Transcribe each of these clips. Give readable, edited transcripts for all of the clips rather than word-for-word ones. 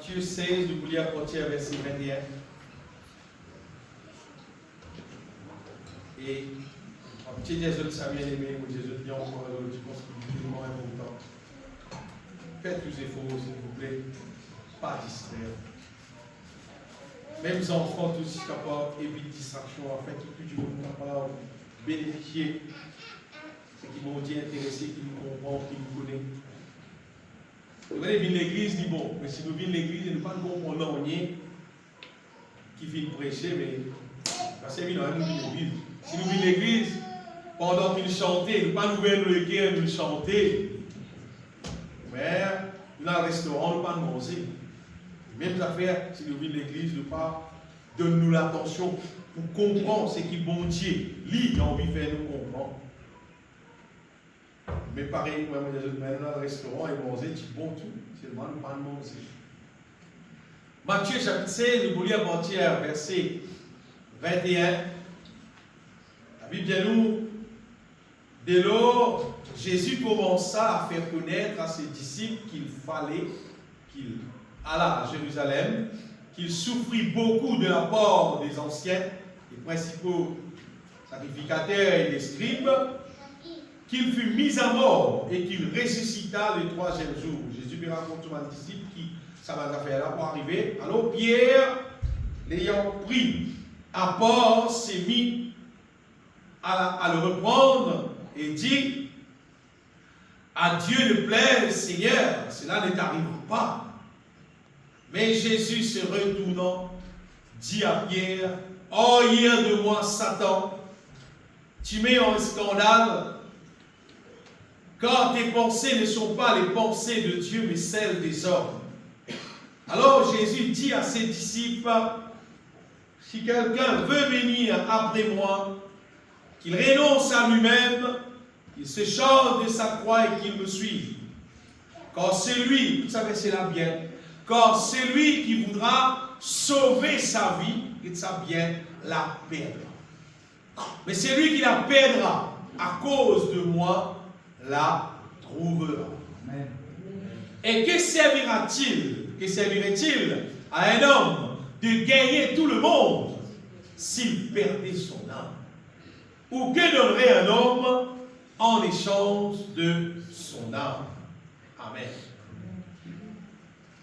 Matthieu 16, nous voulons apporter à verset 21. Et un petit Jésus, ça bien aimé, ou Jésus dit encore à l'autre, je pense que c'est tellement important. Faites tous les efforts, s'il vous plaît, pas distraire. Même les enfants, tous capables d'éviter distraction, afin que tout le monde soit capable de bénéficier. Ceux qui vont dire intéressés, qui nous comprennent, qui nous connaissent. Vous allez venir l'église, dit bon, mais si nous venons l'église, nous ne comprenons rien qui vient prêcher, mais parce que nous venons l'église. Si nous venons l'église, pendant qu'ils chantaient, nous ne pas nous venons le cœur, nous chanter. Mais nous dans le restaurant, nous ne pas manger. Même affaire, si nous venons l'église, nous pas donne-nous l'attention pour comprendre ce qui bon Dieu lit, a envie de faire nous comprendre. Mais pareil, moi, maintenant, dans le restaurant, ils manger, tu bon tout, seulement nous pas manger. Matthieu chapitre 16, nous voulons partir verset 21. La Bible dit nous, dès lors, Jésus commença à faire connaître à ses disciples qu'il fallait qu'il allât à Jérusalem, qu'il souffrit beaucoup de la part des anciens, des principaux sacrificateurs et des scribes, qu'il fut mis à mort et qu'il ressuscita le troisième jour. Jésus lui raconte à ses disciples qui ça va faire là pour arriver. Alors Pierre, l'ayant pris à part, s'est mis à le reprendre et dit: à Dieu ne plaise, Seigneur, cela ne t'arrivera pas. Mais Jésus, se retournant, dit à Pierre: hors de moi, Satan, tu mets en scandale, car tes pensées ne sont pas les pensées de Dieu, mais celles des hommes. Alors Jésus dit à ses disciples: si quelqu'un veut venir après moi, qu'il renonce à lui-même, qu'il se charge de sa croix et qu'il me suive. Car celui, vous savez, c'est la bien, car celui qui voudra sauver sa vie, et sa bien, la perdra. Mais celui qui la perdra à cause de moi, la trouvera. Amen. Et que servirait-il à un homme de gagner tout le monde s'il perdait son âme? Ou que donnerait un homme en échange de son âme? Amen.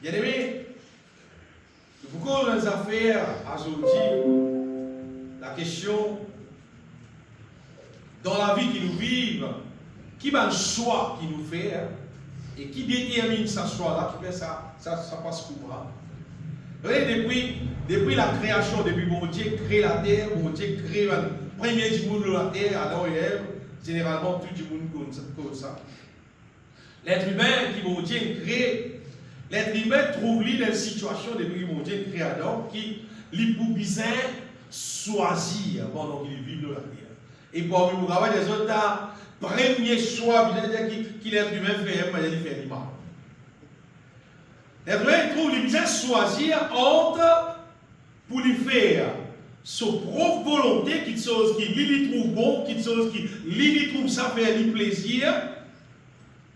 Bien aimé, beaucoup dans les affaires aujourd'hui, la question dans la vie qui nous vivent, qui va le choix qui nous fait, et qui détermine ce choix-là, qui fait ça passe comment? Depuis la création, depuis bon Dieu crée la terre, bon Dieu crée le premier du monde de la terre, Adam et Ève, généralement tout du monde comme ça. L'être humain qui bon Dieu crée, l'être humain trouve lui dans une situation depuis bon Dieu crée Adam, qui lui pour bien choisir pendant qu'il vit dans la terre. Et pour nous avoir des autres, premier choix qu'il l'être humain fait, il fait l'image. L'être humain trouve lui bien choisir entre pour lui faire son propre volonté, quelque chose qui lui trouve bon, quelque chose qui lui trouve ça faire lui plaisir,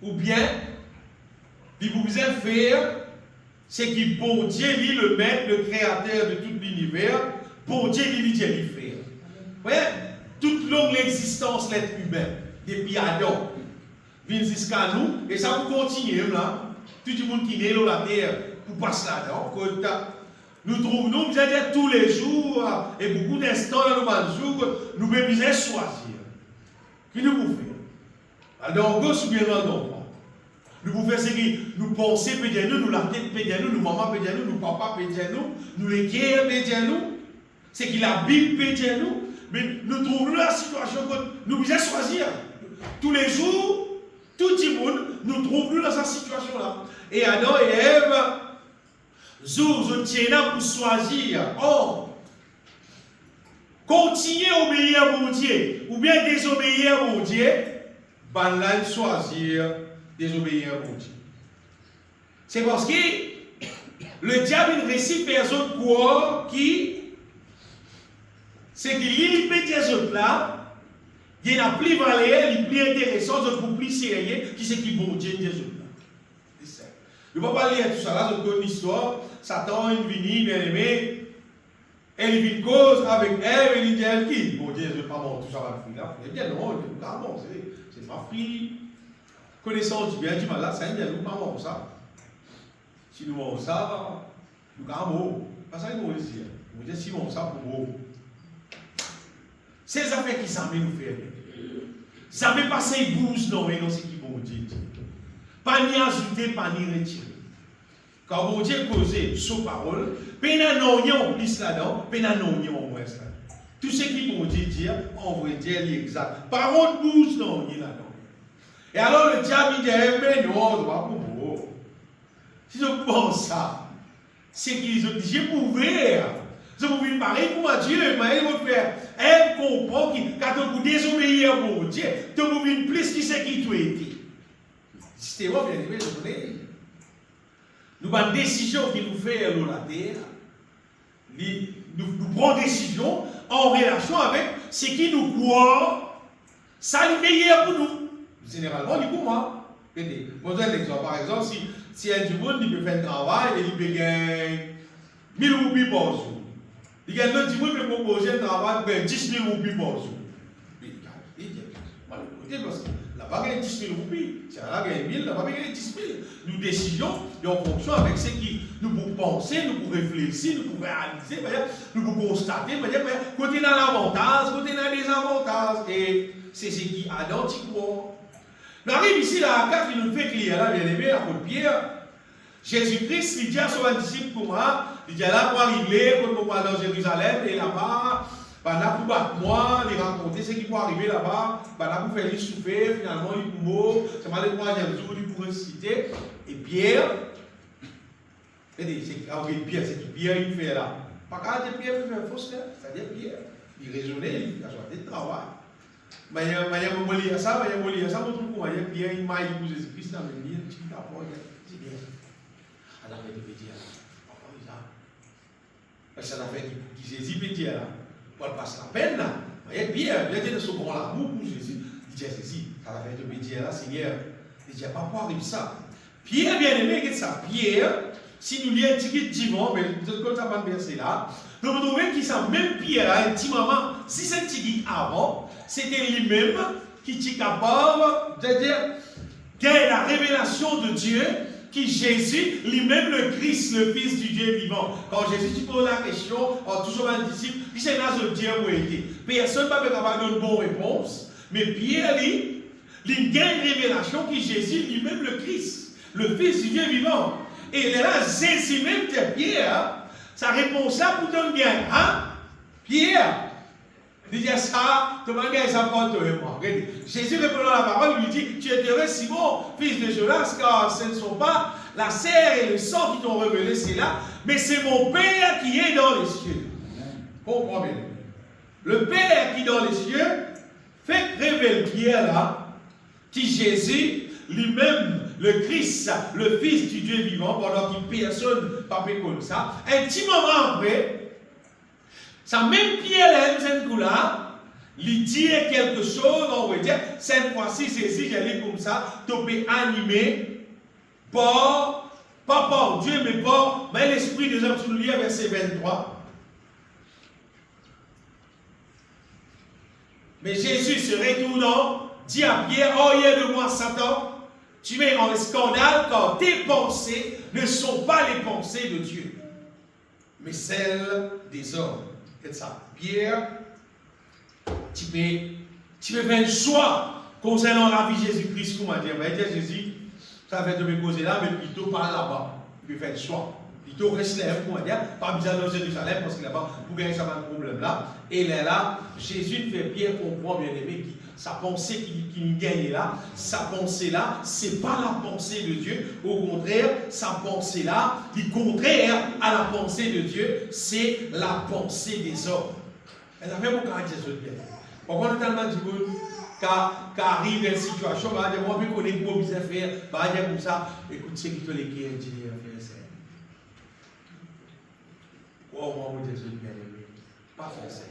ou bien il vous bien faire ce qui bon Dieu lui le maître, le créateur de tout l'univers, bon Dieu lui dit lui faire. Vous voyez, toute longue l'existence l'être humain, depuis Adam, vient jusqu'à nous, et ça vous continue là. Tout le monde qui est dans la terre, pour passer là-dedans. Nous trouvons, nous dire tous les jours, et beaucoup d'instants dans nos jours, nous devons choisir. Qui nous pouvons faire? Alors, gauche ou bien dans droite. Nous pouvons faire ce que nous pensons, nous la tête, nous maman, nous papa, nous les guerres, ce qui la Bible, mais nous trouvons la situation que nous devons choisir. Tous les jours, tout le monde, nous trouvons dans cette situation-là. Et Adam et Ève, nous tiennent pour choisir. Oh, continuer à obéir à mon Dieu, ou bien désobéir à mon Dieu, ben là, choisir désobéir à mon Dieu. C'est parce que le diable réussit à faire autres quoi qui, c'est qu'il lit les autres là, il y a plus valeur, il est plus intéressant, il est plus sérieux, qui c'est qui bon Dieu des autres là. ne peux pas lire tout ça là, c'est une histoire. Satan, il vient, bien aimé, et il vient cause avec Ève, et il dit elle qui? Bon Dieu, je ne veux pas manger tout ça va frire là. Eh bien non, il ne pas manger, c'est pas frire. Connaissant du bien, du mal là, ça il dit, nous ne pas manger ça. Si nous mangeons ça, nous avons pas ça, il faut dire. Vous dites, si nous mangeons ça pour vous. Ces affaires qui s'amènent nous faire. Ça ne veut pas passer bouche, non, mais non, c'est qui bon Dieu. Pas ni ajouter, pas ni retirer. Quand bon Dieu causait sous parole, peine non en plus là-dedans, peine non en moins là. Tout ce qui bon Dieu dit, on va dire l'exact. Parole bouche, non, là-dedans. Et alors le diable dit, mais non, on doit pour vous. Si je pense ça, c'est qu'ils ont dit, j'ai prouvé. Je pouvais parler pour Dieu, mais il va faire. Elle comprend quand on désobéir à mon Dieu, tu pouvais plus qui c'est qui tu étais. C'était moi, bien aimé, je connais. Nous avons une décision qui nous fait à la terre. Nous prenons décision en relation avec ce qui nous croit. Ça, c'est meilleur pour nous. Généralement, c'est pour moi. Je donne un exemple. Par exemple, si un du monde peut faire un travail et il peut gagner 1000 roupies par jour. Il y a d'autres qui me proposent un travail pour 10 000 roupies par jour. Parce que là-bas, il y a 10 000 roupies. C'est là qu'il y a 1000, là-bas, il y a 10 000. Nous décisions en fonction avec ce qui nous pouvons penser, nous pouvons réfléchir, nous pouvons réaliser, nous pouvons constater, côté dans l'avantage, côté dans les désavantages. Et c'est ce qui a d'antiquement. Nous arrivons ici, là, car il nous fait clair, là, bien aimé, à côté de Pierre. Jésus-Christ, il dit à son disciple pour moi, il dit là pour arriver, quand on va dans Jérusalem, et là-bas, là pour battre moi, les raconter ce qui peut arriver là-bas, là pour faire les souffrir, finalement, il est mort, c'est pas le troisième jour, il pourrait citer. Et Pierre, c'est qui Pierre il fait là. Pas quand Pierre il fait fausse, c'est-à-dire Pierre, il raisonnait, il a choisi de travail. Mais il y a ça, on trouve comment Pierre il m'a dit pour Jésus-Christ, dans le milieu, il a pas c'est bien. Alors, il peut dire, ça n'a fait qui Jésus peut dire, on passe la peine là. Et Pierre, il a dit de ce grand amour pour Jésus. Il dit à Jésus, ça n'a fait de dire là, Seigneur. Il dit, pas pour arriver ça. Pierre, bien aimé, qu'est-ce que ça? Pierre, si nous lisons un petit divan, mais comme ça va verser là, nous retrouvons qu'il ça, même Pierre, un petit moment, si c'est un petit avant, c'était lui-même qui était capable de dire, quelle est la révélation de Dieu? Qui Jésus, lui-même le Christ, le Fils du Dieu vivant. Quand Jésus tu poses la question, toujours un disciple, qui c'est là ce Dieu où été. Personne ne peut pas donner une bonne réponse. Mais Pierre, il y a une révélation qui Jésus, lui-même le Christ, le Fils du Dieu vivant. Et là, Jésus même de Pierre, sa réponse là pour ton bien. Hein? Pierre, il dit ça, tu vas gagner ça pour toi et moi. Jésus répondant à la parole, il lui dit, tu es heureux Simon, fils de Jonas, car ce ne sont pas la chair et le sang qui t'ont révélé cela, mais c'est mon Père qui est dans les cieux. Comprends bien. Le Père qui est dans les cieux fait révéler Pierre là, qui Jésus, lui-même, le Christ, le Fils du Dieu vivant, pendant qu'il personne ne peut comme ça. Un petit moment après, ça même Pierre là, il dit quelque chose, on va dire, cette fois-ci, Jésus, j'allais comme ça, tu peux animer pas par Dieu, mais l'Esprit de Dieu, tu nous lis verset 23. Mais Jésus se retournant, dit à Pierre, hors de moi, Satan, tu mets en scandale car tes pensées ne sont pas les pensées de Dieu, mais celles des hommes. C'est ça. Pierre, tu peux faire un choix concernant la vie de Jésus-Christ, comment dire. Jésus, ça fait de me causer là, mais plutôt par là-bas. Il peut faire un choix. Plutôt reste là, comment dire, pas besoin de Jérusalem, parce que là-bas, pour gagner ça, pas de problème là. Et là, Jésus fait Pierre comprendre, bien aimé, sa pensée qu'il gagne là, sa pensée là, c'est pas la pensée de Dieu. Au contraire, sa pensée là, du contraire à la pensée de Dieu, c'est la pensée des hommes. Elle a fait mon caractère de Pierre. Pourquoi on a tellement dit qu'arrive une situation, moi je connais comment bien faire, comme ça, écoute, c'est qui te les qui est dit, oh, moi, vous êtes bien aimé. Pas français.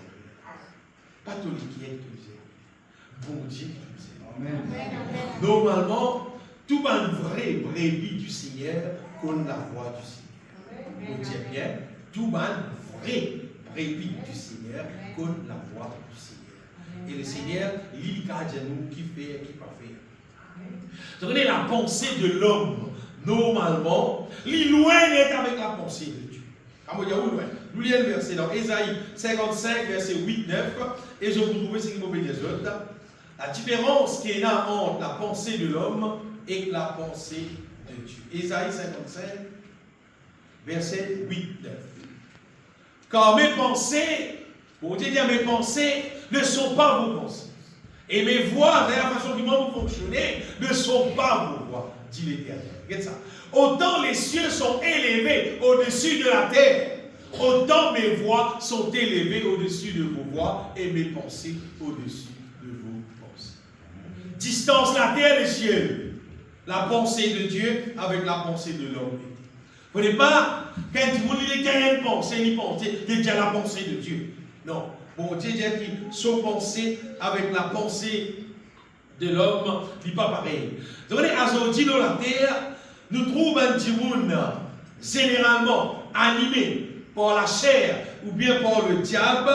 Pas tout le qui est bon Dieu qui nous aime. Normalement, tout un vrai brebis du Seigneur comme la voix du Seigneur. Vous dites bien, tout le monde vrai brebis du Seigneur comme la voix du Seigneur. Et le Seigneur, il y a nous qui fait et qui pas fait. Vous voyez, la pensée de l'homme, normalement, loin est avec la pensée de Dieu. Comme vous dites, où loin? Nous lisons le verset dans Ésaïe 55, verset 8-9, et je vous trouve ce qui m'obéit les autres. La différence qu'il y a entre la pensée de l'homme et la pensée de Dieu. Ésaïe 55, verset 8-9. Car mes pensées, pour dire mes pensées, ne sont pas vos pensées. Et mes voix, de la façon dont vous fonctionnez, ne sont pas vos voix, dit l'Éternel. Regarde ça. Autant les cieux sont élevés au-dessus de la terre, autant mes voix sont élevées au-dessus de vos voix et mes pensées au-dessus de vos pensées. Distance la terre et le ciel. La pensée de Dieu avec la pensée de l'homme. Vous ne voyez pas, quand il y a une pensée, il pense déjà la pensée de Dieu. Non. Bon, Dieu dit qu'il sont pensés avec la pensée de l'homme, il n'est pas pareil. Vous voyez, à aujourd'hui dans la terre, nous trouvons un petit monde généralement animé par la chair ou bien par le diable,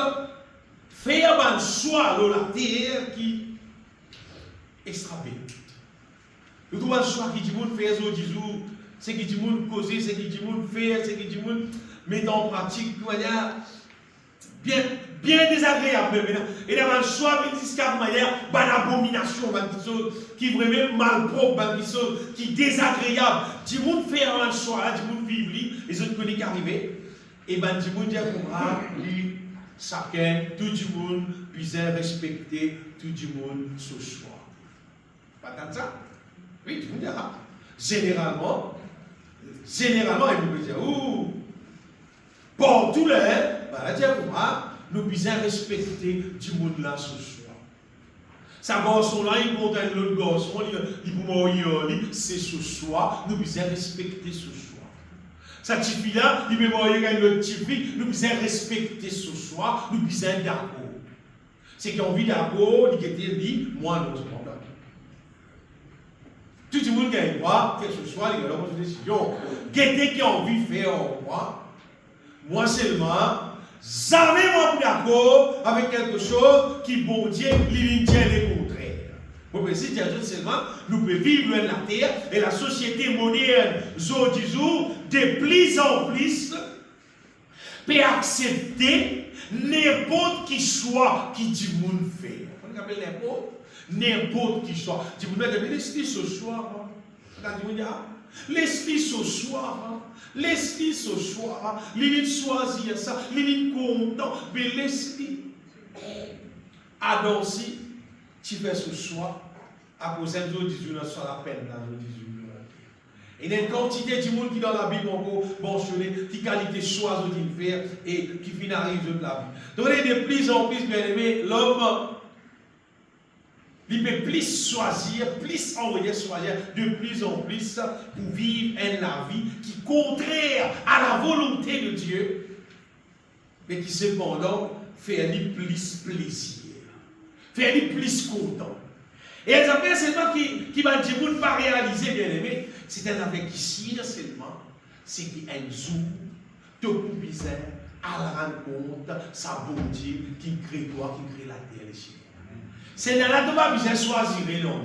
faire un choix dans la terre qui extravagant. Nous trouvons un choix qui dit monde faire ce jours, c'est qui dit monde causer, c'est qui dit monde faire, c'est qui dit monde mettre en pratique, bien désagréable maintenant. Et là, un choix jusqu'à manière, une abomination, qui vraiment malpropre, qui est désagréable. Du monde fait un choix, du monde vivre, et je ne connais qu'arriver. Et du monde dit chacun, tout le monde puisse respecter tout le monde ce choix. Pas tant ça? Oui, tout le monde dira. Généralement, il peut dire, pour tous les, nous puissions respecter du monde là ce soir. Sa garçon là, il compte un autre garçon, il peut mourir, c'est ce soir, nous puissions respecter ce soir. Sa petite fille là, il peut mourir un autre petite fille, nous puissions respecter ce soir, nous puissions être d'accord. C'est qui ont envie d'accord, il était dit, moi non, cependant. Tout le monde qui a le droit, que ce soit, les gars, une décision. Quelqu'un qui a envie de faire moi seulement, jamais moi d'accord avec quelque chose qui, bon Dieu, lui dit le contraire. Pour préciser, seulement, nous pouvons vivre dans la terre et la société moderne, jour du jour, de plus en plus, peut accepter n'importe qui choix qui du monde fait. On appelle n'importe qui choix. Tu vous mettez l'esprit ce soir. L'esprit ce soir. L'esprit ce soir. L'île choisir ça. L'île content. Mais l'esprit a dansé. Tu fais ce soir. À cause d'un jour, 18 ans, sur la peine. Et il y a une quantité de monde qui dans la Bible encore mentionné, qui qualité choisie de faire et qui finalise de la vie. Donc, de plus en plus, bien aimé, l'homme, il peut plus choisir, plus envoyer choisir, de plus en plus pour vivre la vie qui est contraire à la volonté de Dieu, mais qui cependant fait plus plaisir, fait plus content. Et les affaires seulement qui va dire, vous ne pas réaliser, bien aimé, c'est un affaire qui sire seulement, c'est qui un jour, tout le bizarre, à la rencontre, sa bonté, qui crée quoi, qui crée la terre et les cieux. C'est dans la tombe que vous choisir, non.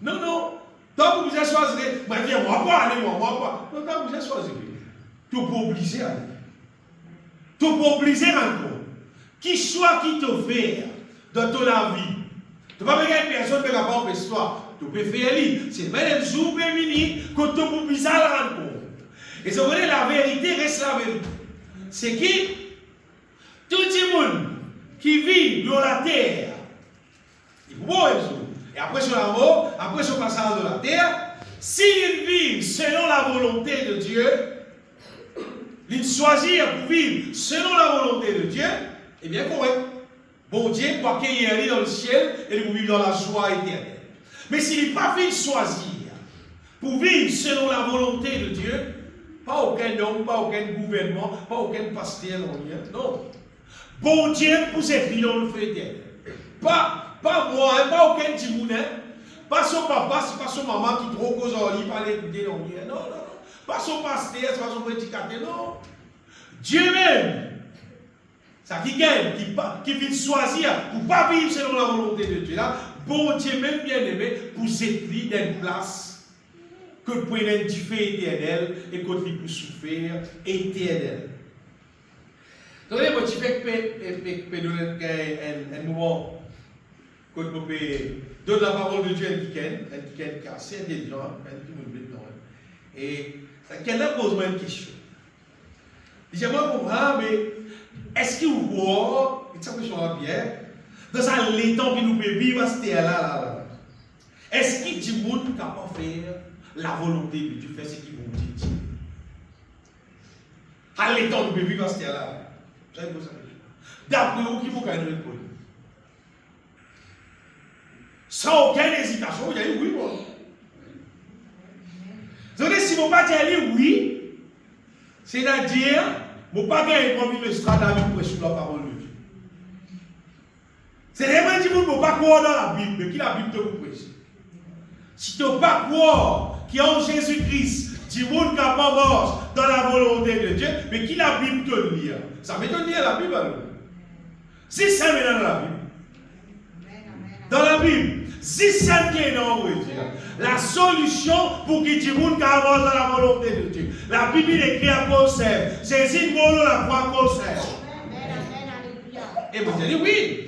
Non, non. Tant que vous choisir, viens, moi pas, allez, moi pas. Non, tant que vous choisir. Tu peux obliger à aller. Tu peux obliger encore. Qui choix qui te fait dans ton vie. Tu ne peux pas regarder une personne qui n'a pas empêché toi. Tu peux faire lui. C'est même jour béni que tu peux bizarre la rencontre. Et c'est vrai, la vérité reste la vérité. C'est qui tout le monde qui vit dans la terre. Et après sur la mort, après son passage de la terre, s'ils vivent selon la volonté de Dieu, ils choisissent pour vivre selon la volonté de Dieu, eh bien correct. Bon Dieu, quoi qu'il y ait dans le ciel, et ils vont vivre dans la joie éternelle. Mais s'ils n'ont pas fait choisir pour vivre selon la volonté de Dieu, pas aucun homme, pas aucun gouvernement, pas aucun pasteur, non. Bon Dieu pour cette vie dans le feu éternel. Pas moi, pas aucun timounet, pas son papa, pas son maman qui trop cause en lit, pas l'écouter, non, non. pas son pasteur, pas son prédicateur, non. Dieu même, ça qui gagne, qui vient choisir pour ne pas vivre selon la volonté de Dieu. Là, bon Dieu même bien aimé, pour s'établir dans une place que pour être du feu éternel et qu'on peut souffrir éternel. Donc, moi, tu fais que un nouveau, quand on peut donner la parole de Dieu à quelqu'un qui est assez intelligent, et quelqu'un pose-moi une question. J'aimerais comprendre, mais est-ce qu'il voit, et ça me change bien, dans un l'étang qui nous peut vivre à cette terre-là, est-ce qu'il dit monde qui capable de faire la volonté de Dieu, faire ce qu'il veut dire? À l'étang nous peut vivre à cette terre-là. D'après vous, qui vous gagne répondre? Sans aucune hésitation, vous avez dit oui, moi. Donc, si vous ne pas dire oui, c'est-à-dire, vous ne pas gagner pour vivre le stradam pour sur la parole de Dieu. C'est vraiment dire que vous ne pas croire dans la Bible, mais qui la Bible te vous prêche. Si tu ne pas croire qu'il y a en Jésus-Christ, du monde qui n'a pas mort dans la volonté de Dieu, mais qui la Bible te lit. Ça m'étonne de lire la Bible alors. Si c'est maintenant dans la Bible. Dans la Bible, si c'est qui est dans la solution pour que du monde qui avance dans la volonté de Dieu. La Bible écrit à conserve. Jésus molo la croix conserve. Et vous dites oui.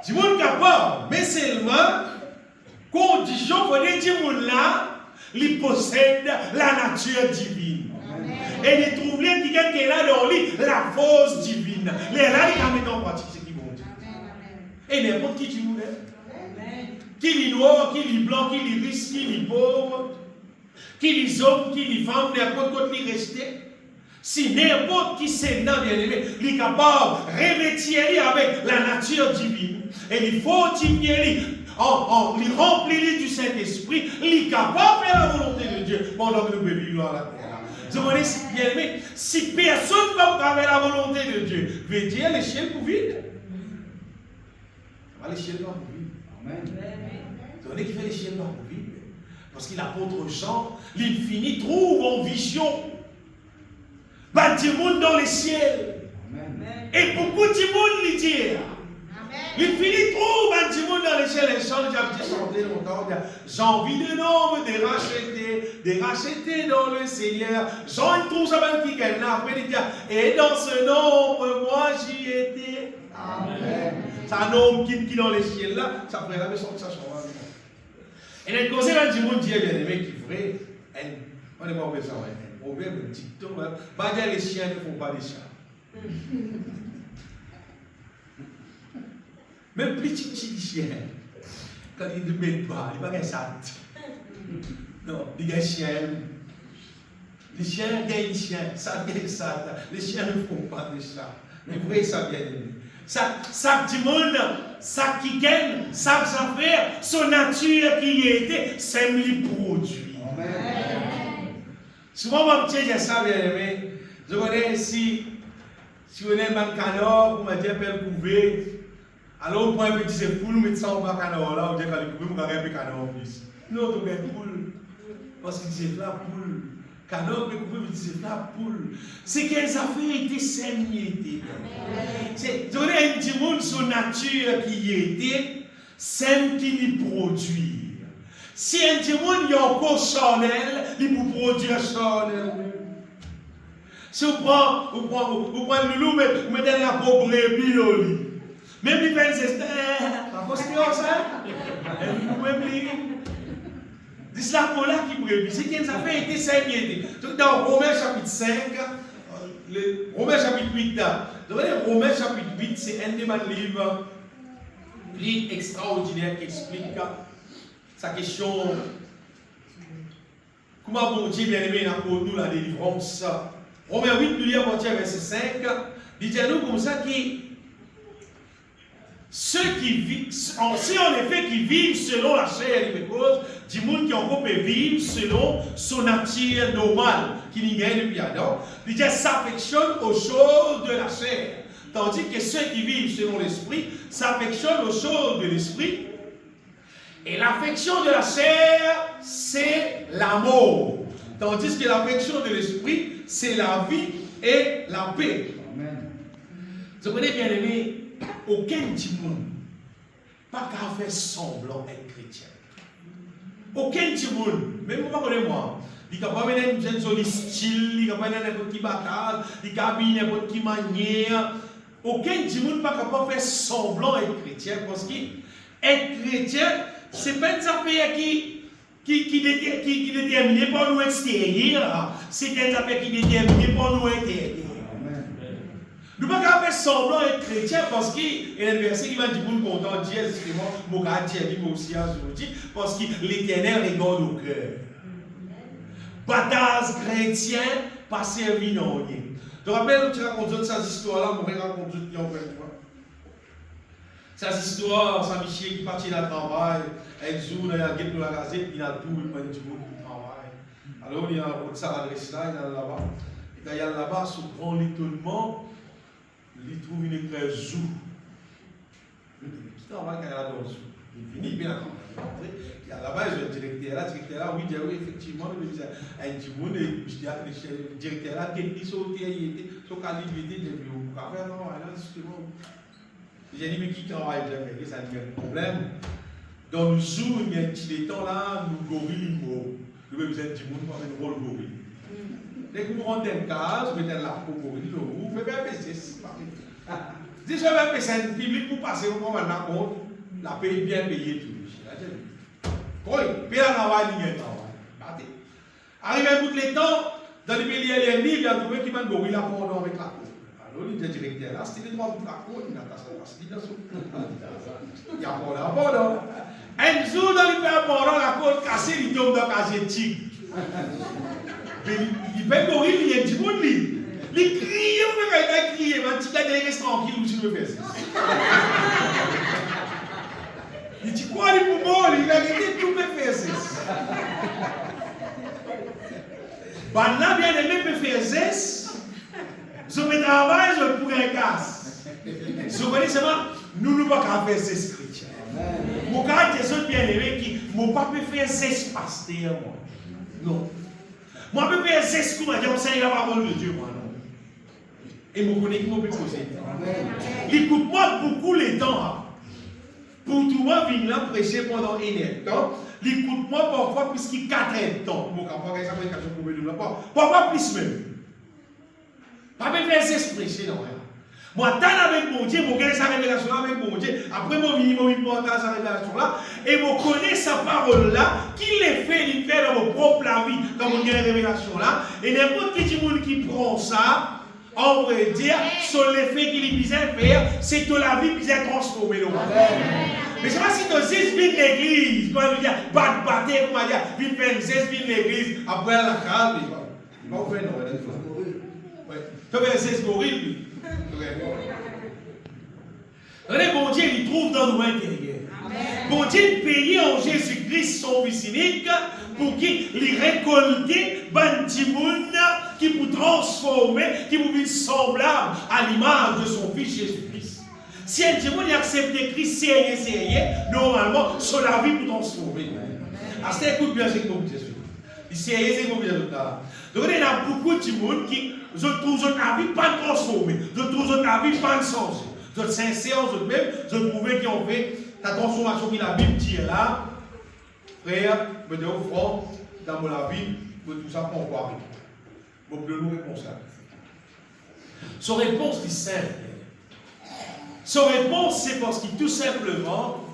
Du monde capable, mais seulement condition pour dire du monde là, il possède la nature divine. Amen. Et il trouve qui est là dans lui, la force divine. Les là, il a mis en pratique ce qu'ils vont dire. Et n'importe qui du monde. Qui est noir, qui est blanc, qui est riche, qui est pauvre, qui est homme, qui est femme, n'importe quoi qui est resté. Si n'importe qui c'est non bien aimé, il est capable de revêtir avec la nature divine. Et il faut fortifier il remplit du Saint-Esprit, il est capable de faire la volonté de Dieu pendant que nous vivons à la terre. Je me dis, bien aimé, si personne ne peut faire la volonté de Dieu, veut dire l'échelle pour vide. L'échelle pour vide. Amen. C'est vrai qui fait l'échelle pour vide. Parce qu'il l'apôtre Jean, l'infini trouve en vision. Bâtiment dans les ciels. Amen. Et beaucoup de monde lui dit. L'infini trouve bâtiment dans les ciels. Les chants, j'ai chanté longtemps. J'ai envie de nombre de racheter dans le Seigneur. Jean, il trouve ça même qui gagne là. Après, il dit, et dans ce nombre, moi j'y étais. Amen. C'est un homme qui est dans les ciels là. Ça ferait la maison que ça change. Et le conseil du monde dit, bien aimé, qui est vrai. On n'est pas obligé de savoir. Proverbe, un dicton, pas dire les chiens ne font pas des chats. Même petit chien, quand il ne met pas, il ne va pas ça. Non, il y a un chien. Les chiens gagnent les chiens, ça gagne ça. Les chiens ne font pas des chats. Mais vous voyez ça bien aimé. Ça du monde, ça qui gagne, ça affaire, son nature qui y était, c'est lui produit. Amen. Souvent, mon petit, j'ai ça bien aimé. Je connais si vous avez un canard, vous m'avez dit un peu couvé. Alors, vous pouvez me dire, pour nous mettre ça au canard là, vous dites, vous m'avez un peu canard en plus. Non, vous avez poule. Parce que c'est la poule. Canard, vous pouvez me dire, c'est la poule. C'est qu'elles avaient été saignées. Vous avez un petit monde, son nature qui y était, celle qui lui produit. Si un démon est encore charnel, il peut produire charnel. Si vous prenez le loup, vous mettez la pauvre brebis au lit. Même il fait c'est pas question ça. Même lui. C'est la cola qui brebis. C'est qu'il a fait été saigné. Dans Romains chapitre 5, Romains chapitre 8, Romains chapitre 8, c'est un des livres plus extraordinaires qui explique sa question, comment bon Dieu bien aimé pour nous la délivrance. Romains 8, nous lisons à partir verset 5, il dit à nous comme ça que ceux qui vivent, si en effet qui vivent selon la chair et les causes, du monde qui encore peut vivre selon son nature normale, qui n'y gagne depuis Adam, il dit s'affectionne aux choses de la chair. Tandis que ceux qui vivent selon l'esprit s'affectionnent aux choses de l'esprit. Et l'affection de la chair, c'est l'amour. Tandis que l'affection de l'esprit, c'est la vie et la paix. Amen. Vous comprenez, bien aimé, aucun monde pas qu'à faire semblant d'être chrétien. Aucun monde, même vous ne moi, il ne peut pas mettre un joli style, il ne peut pas mettre n'importe qui bataille, il ne peut pas mettre n'importe qui manière. Aucun monde pas capable de faire semblant d'être chrétien parce qu'être chrétien, ce n'est pas une affaire qui est déterminée par nous extérieur, c'est une affaire qui est déterminée par nous intérieur. Nous ne pouvons pas faire semblant d'être chrétien parce qu'il y a un verset qui va dire pour nous content, Dieu, justement, mon gars, Dieu, lui aussi aujourd'hui, parce que l'Éternel regarde au cœur. Bataille chrétien, pas servi non rien. Tu te rappelles, tu racontes cette histoire-là, je vais raconter une fois. Cette histoire, c'est Michel qui partit dans le travail, un jour, il a gagné pour la gazette, il a tout, il prend du monde pour le travail. Alors, il a ça adresse là, il est là-bas. Et quand il est là-bas, sous grand étonnement, il trouve une éclair zou. Qui travaille quand il a dans le zou? Il finit bien il y a là-bas, le directeur là, oui, effectivement, il dit, le directeur là, qui est sauté, il était, son calibre était de bureau. Pour faire, non, là, justement. J'ai dit, mais qui travaille déjà, ça devient un problème. Dans le zoo, il y a un petit temps là, nous gorilles, nous avons besoin du monde pour faire un rôle gorille. Dès que vous rentrez dans une case, vous mettez la peau gorille, vous faites un PC. Si je fais un PC public pour passer, vous prenez un compte, la paye bien payée tout. Oui, puis là, travail, il y a un travail. Arrivé à bout de temps, dans les pays LNB, il y a trouvé qui m'a dit, il a pendant avec la cour. Alors, il dit, directeur, là, c'était les droits de la cour, il a passé la situation. Il y a pendant. Un jour, dans le pays pendant, la cour cassée, il tombe dans la case tigre. Il peut mourir, il y a du monde, il crie, il crie, mais tu vas rester tranquille où tu le fais. Il dit quoi les poumons? Il a arrêté tout me faire ça. Là, bien aimé me faire ça. Je me travaille, je pourrais un casse. Je connais seulement, nous ne pouvons pas faire ça, chrétien. Mon caractère, c'est bien aimé qui ne pas faire ça, pasteur, moi. Non. Moi, je peux faire ça, comme je dis, la parole de Dieu, moi, non. Et je connais qui m'a posé. Écoute-moi beaucoup les temps. Pour tout le monde venir là prêcher pendant une heure temps, l'écoute-moi parfois plus qu'il 4 heures de temps. Bon, parfois plus même. Pas me faire ces prêcher, non. Moi, tant avec mon Dieu, je connais sa révélation avec mon Dieu. Après, mon minimum important sa révélation là. Et je connais sa parole là, qui les fait, il fait dans mon propre vie, dans mon révélation là. Et n'importe qui monde qui prend ça, on vrai dire, sur l'effet qu'il est bien faire, c'est que la vie est transformée. Mais je ne sais pas si tu as 6 vies de l'église, tu vas dire, pas de bataille, comment dire, viens faire 6 vies de l'église, après la calme, il va vous faire non. Tu vas faire 6 gorilles. Regardez, bon Dieu, il trouve dans nos intérieurs. Bon Dieu, paye en Jésus-Christ son fils unique pour qu'il récolte ban timoun qui pour transformer, qui pour vivre semblable à l'image de son fils Jésus-Christ. Si un timoun accepte Christ, sérieux, normalement, sur la vie pour transformer. Ah, c'est écoute bien, c'est comme Jésus. Il sérieux, c'est comme Jésus. Donc, il y a beaucoup de timoun qui, je trouve la vie pas transformée, je trouve la vie pas changée. Je suis sincère, je même, je trouve qu'ils ont fait la transformation que la Bible dit là. Frère, je me dis au front, dans la vie, tout ça pour voir. Vous pouvez nous répondre ça. Son réponse est simple. Son réponse, c'est parce qu'il tout simplement,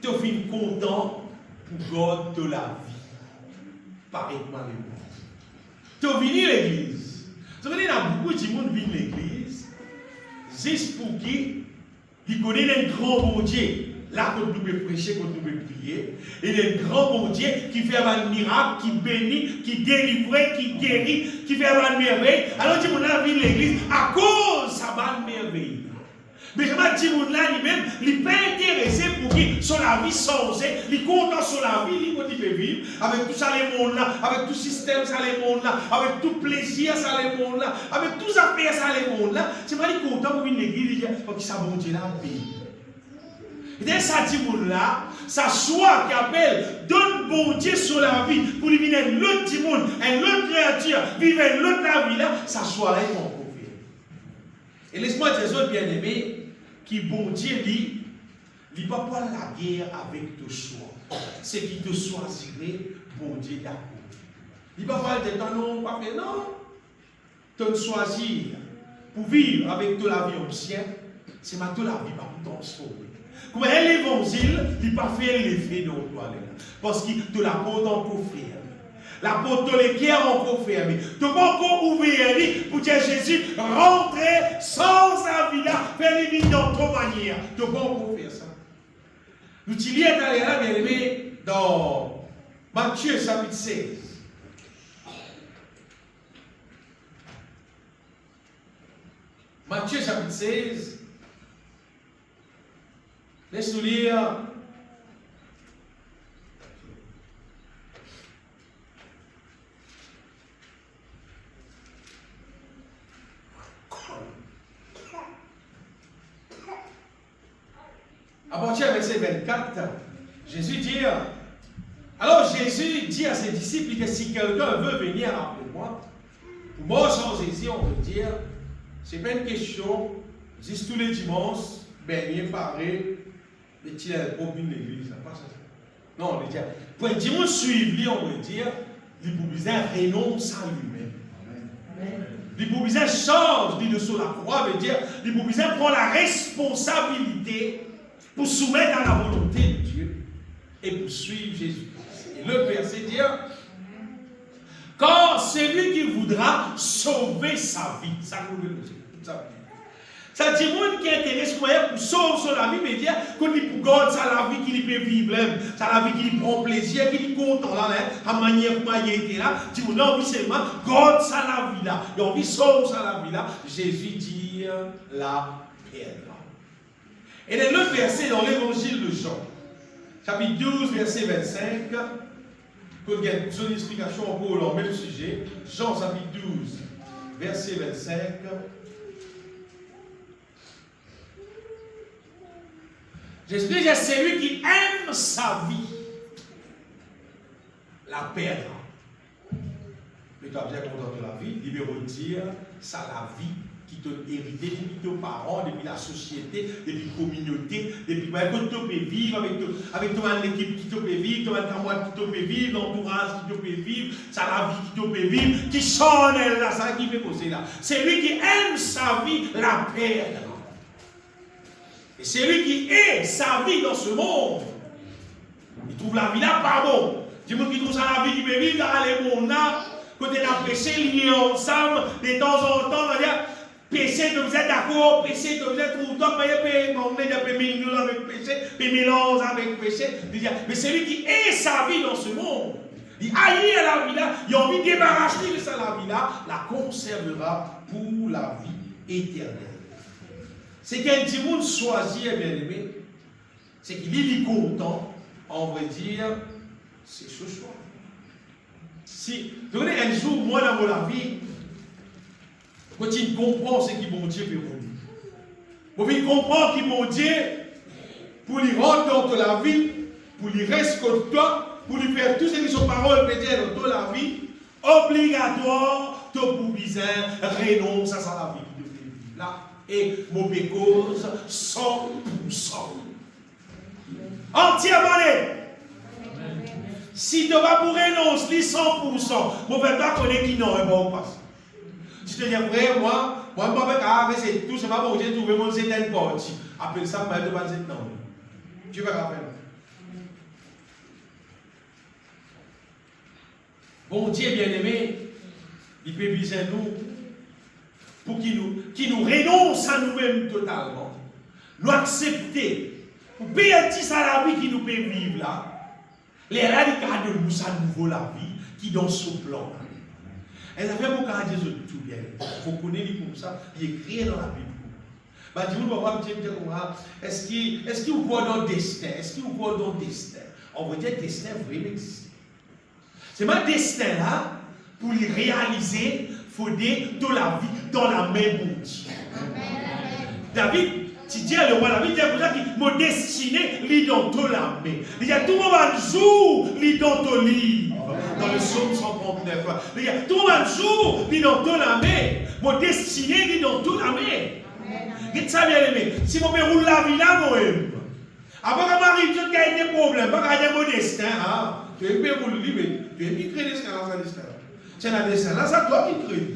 tu es content pour God de la vie. Pareillement les mots. Tu es venu à l'église. Vous savez, il y a beaucoup de monde qui viennent à l'église, juste pour qui ils connaissent un grand bon Dieu. Là, quand nous pouvons prêcher, quand nous pouvons prier, il y a un grand bon Dieu qui fait un miracle, qui bénit, qui délivre, qui guérit, qui fait un merveille. Alors, tu m'as vu l'église à cause de sa merveille. Mais je m'ai dit, là, lui-même, il n'est pas intéressé pour qu'il soit la vie changée, il est content sur la vie, il peut vivre, avec tout ça, les mondes là, avec tout système, ça, les mondes là, avec tout plaisir, ça, les mondes là, avec tout ça, ça, les mondes là. C'est pas content pour une église, parce que ça, bon Dieu, là, pays. Et ça dit là, ça choix qui appelle donne bon Dieu sur la vie pour lui venir l'autre petit monde, une autre créature, vivre l'autre la vie là, ça choix là, ils vont confier. Et laisse-moi dire autres bien-aimés, qui bon Dieu dit, il ne va pas la guerre avec ton choix. C'est qui te choisirait, bon Dieu d'accord. Il ne va pas dire non, pas faire non. Tu choisir pour vivre avec toute la vie ancienne, c'est ma toute la vie pas pour transformer. Comme l'évangile, il n'a pas fait l'effet de toi. Parce qu'il te la porte encore fermée. La porte de l'équerre encore fermée. Tu n'as pas encore ouvert pour dire Jésus, rentrez sans la vie là, faire les vies dans ton manière. Tu n'as pas encore faire ça. Nous t'y allons là, bien aimé, dans Matthieu chapitre 16. Matthieu chapitre 16. Laisse-nous lire. À partir du verset 24, Jésus dit, alors Jésus dit à ses disciples que si quelqu'un veut venir après moi, moi sans hésiter, on veut dire, c'est pas une question, juste tous les dimanches, baigner, parler, les tirer pour une église, pas ça. Non, on veut dire, pour un dimanche suivre, on veut dire, il faut renonce à lui-même. Il faut change de sur la croix, veut dire, il faut prendre la responsabilité pour soumettre à la volonté de Dieu et pour suivre Jésus-Christ. Et le verset dit, quand celui qui voudra sauver sa vie, ça nous veut dire. Ça dit, monde qui intéresse moi pour sauver sa vie, mais dire qu'on dit pour garder ça la vie qu'il peut vivre, ça la vie qu'il prend plaisir, qu'il est content là, à manière comment il était là. Tu dis, non, oui, seulement garde ça la vie là. Et on dit sauve ça la vie là. Jésus dit la perdra. Et dans l'autre verset dans l'évangile de Jean, chapitre 12, verset 25, il y a une explication encore dans le même sujet. Jean chapitre 12, verset 25. J'explique, c'est lui qui aime sa vie, la perdra. Mais tu as bien content de la vie, il veut dire, ça la vie qui t'a hérité depuis tes parents, depuis la société, depuis la communauté, depuis que tu peux vivre avec ton équipe qui te peut vivre, ton camarade qui te peut vivre, l'entourage qui te peut vivre, ça la vie qui te peut vivre, qui sonne là, ça qui fait poser là. C'est lui qui aime sa vie, la perdra. Et c'est lui qui est sa vie dans ce monde. Il trouve la vie là pas bon. Du monde qui trouve ça la vie qui peut vivre, dans les mondes là, côté la péché lié ensemble, de temps en temps, on va dire, péché que vous êtes d'accord, péché que vous êtes tout le temps, on peut mélanger avec péché, puis mélange avec péché. Mais c'est lui qui est sa vie dans ce monde. Il haït la vie là, il a envie de débarrasser de ça la vie là, la conservera pour la vie éternelle. C'est qu'un petit monde choisi, bien aimé, c'est qu'il est content, on va dire, c'est ce choix. Si, vous voyez, un jour, moi dans mon vie, quand il comprend ce qui mon Dieu peut vous dire. Vous comprendre qui mon Dieu, pour lui rendre dans la vie, pour lui rester contre toi, pour lui faire tout ce qui sont paroles peut dire dans toute la vie, obligatoire, tu pour bizarre, renonce à la vie qui devait vivre là. Et mauvaise cause, 100%. Entièrement. Si tu vas pour renoncer 100%, mon père ne connaît qui non, on passe. Si tu dis, frère, moi, c'est tout, c'est pas bon, j'ai trouvé mon certaine partie. Appelle ça, mais tu vas dire non. Tu vas rappeler. Bon Dieu bien-aimé, il peut viser nous pour qu'il nous renonce à nous-mêmes totalement. Nous accepter, pour payer ça la vie qui nous peut vivre là. Les radicats de nous, ça nouveau la vie qui dans ce plan. Elle a fait beaucoup à dire tout bien. Il faut connaître comme ça, il est écrit dans la Bible. Bah, dis-nous, papa, est-ce qu'il vous croit dans le destin? Est-ce qu'il vous croit dans le destin? On va dire que le destin vraiment existe. C'est ma destin là, pour le réaliser, il faut dire de la vie dans la main de Dieu. David, Tu dis le roi David, il y a pour ça qui m'a destiné, lit dans ton l'armée. Il y a tout le monde jour, lit dans ton livre. Dans le psaume 139. Il y a tout le monde jour, lit dans ton armée. M'a destiné, lit dans ton armée. Dites ça bien aimé. Si mon père roule la vie là, moi-même. Après, quand m'arrive, tout qui a des problèmes, pas qu'il y a des modestin, hein. Tu es bien pour le livre, tu es bien créé destin dans sa destin. C'est la destin là, c'est toi qui crée.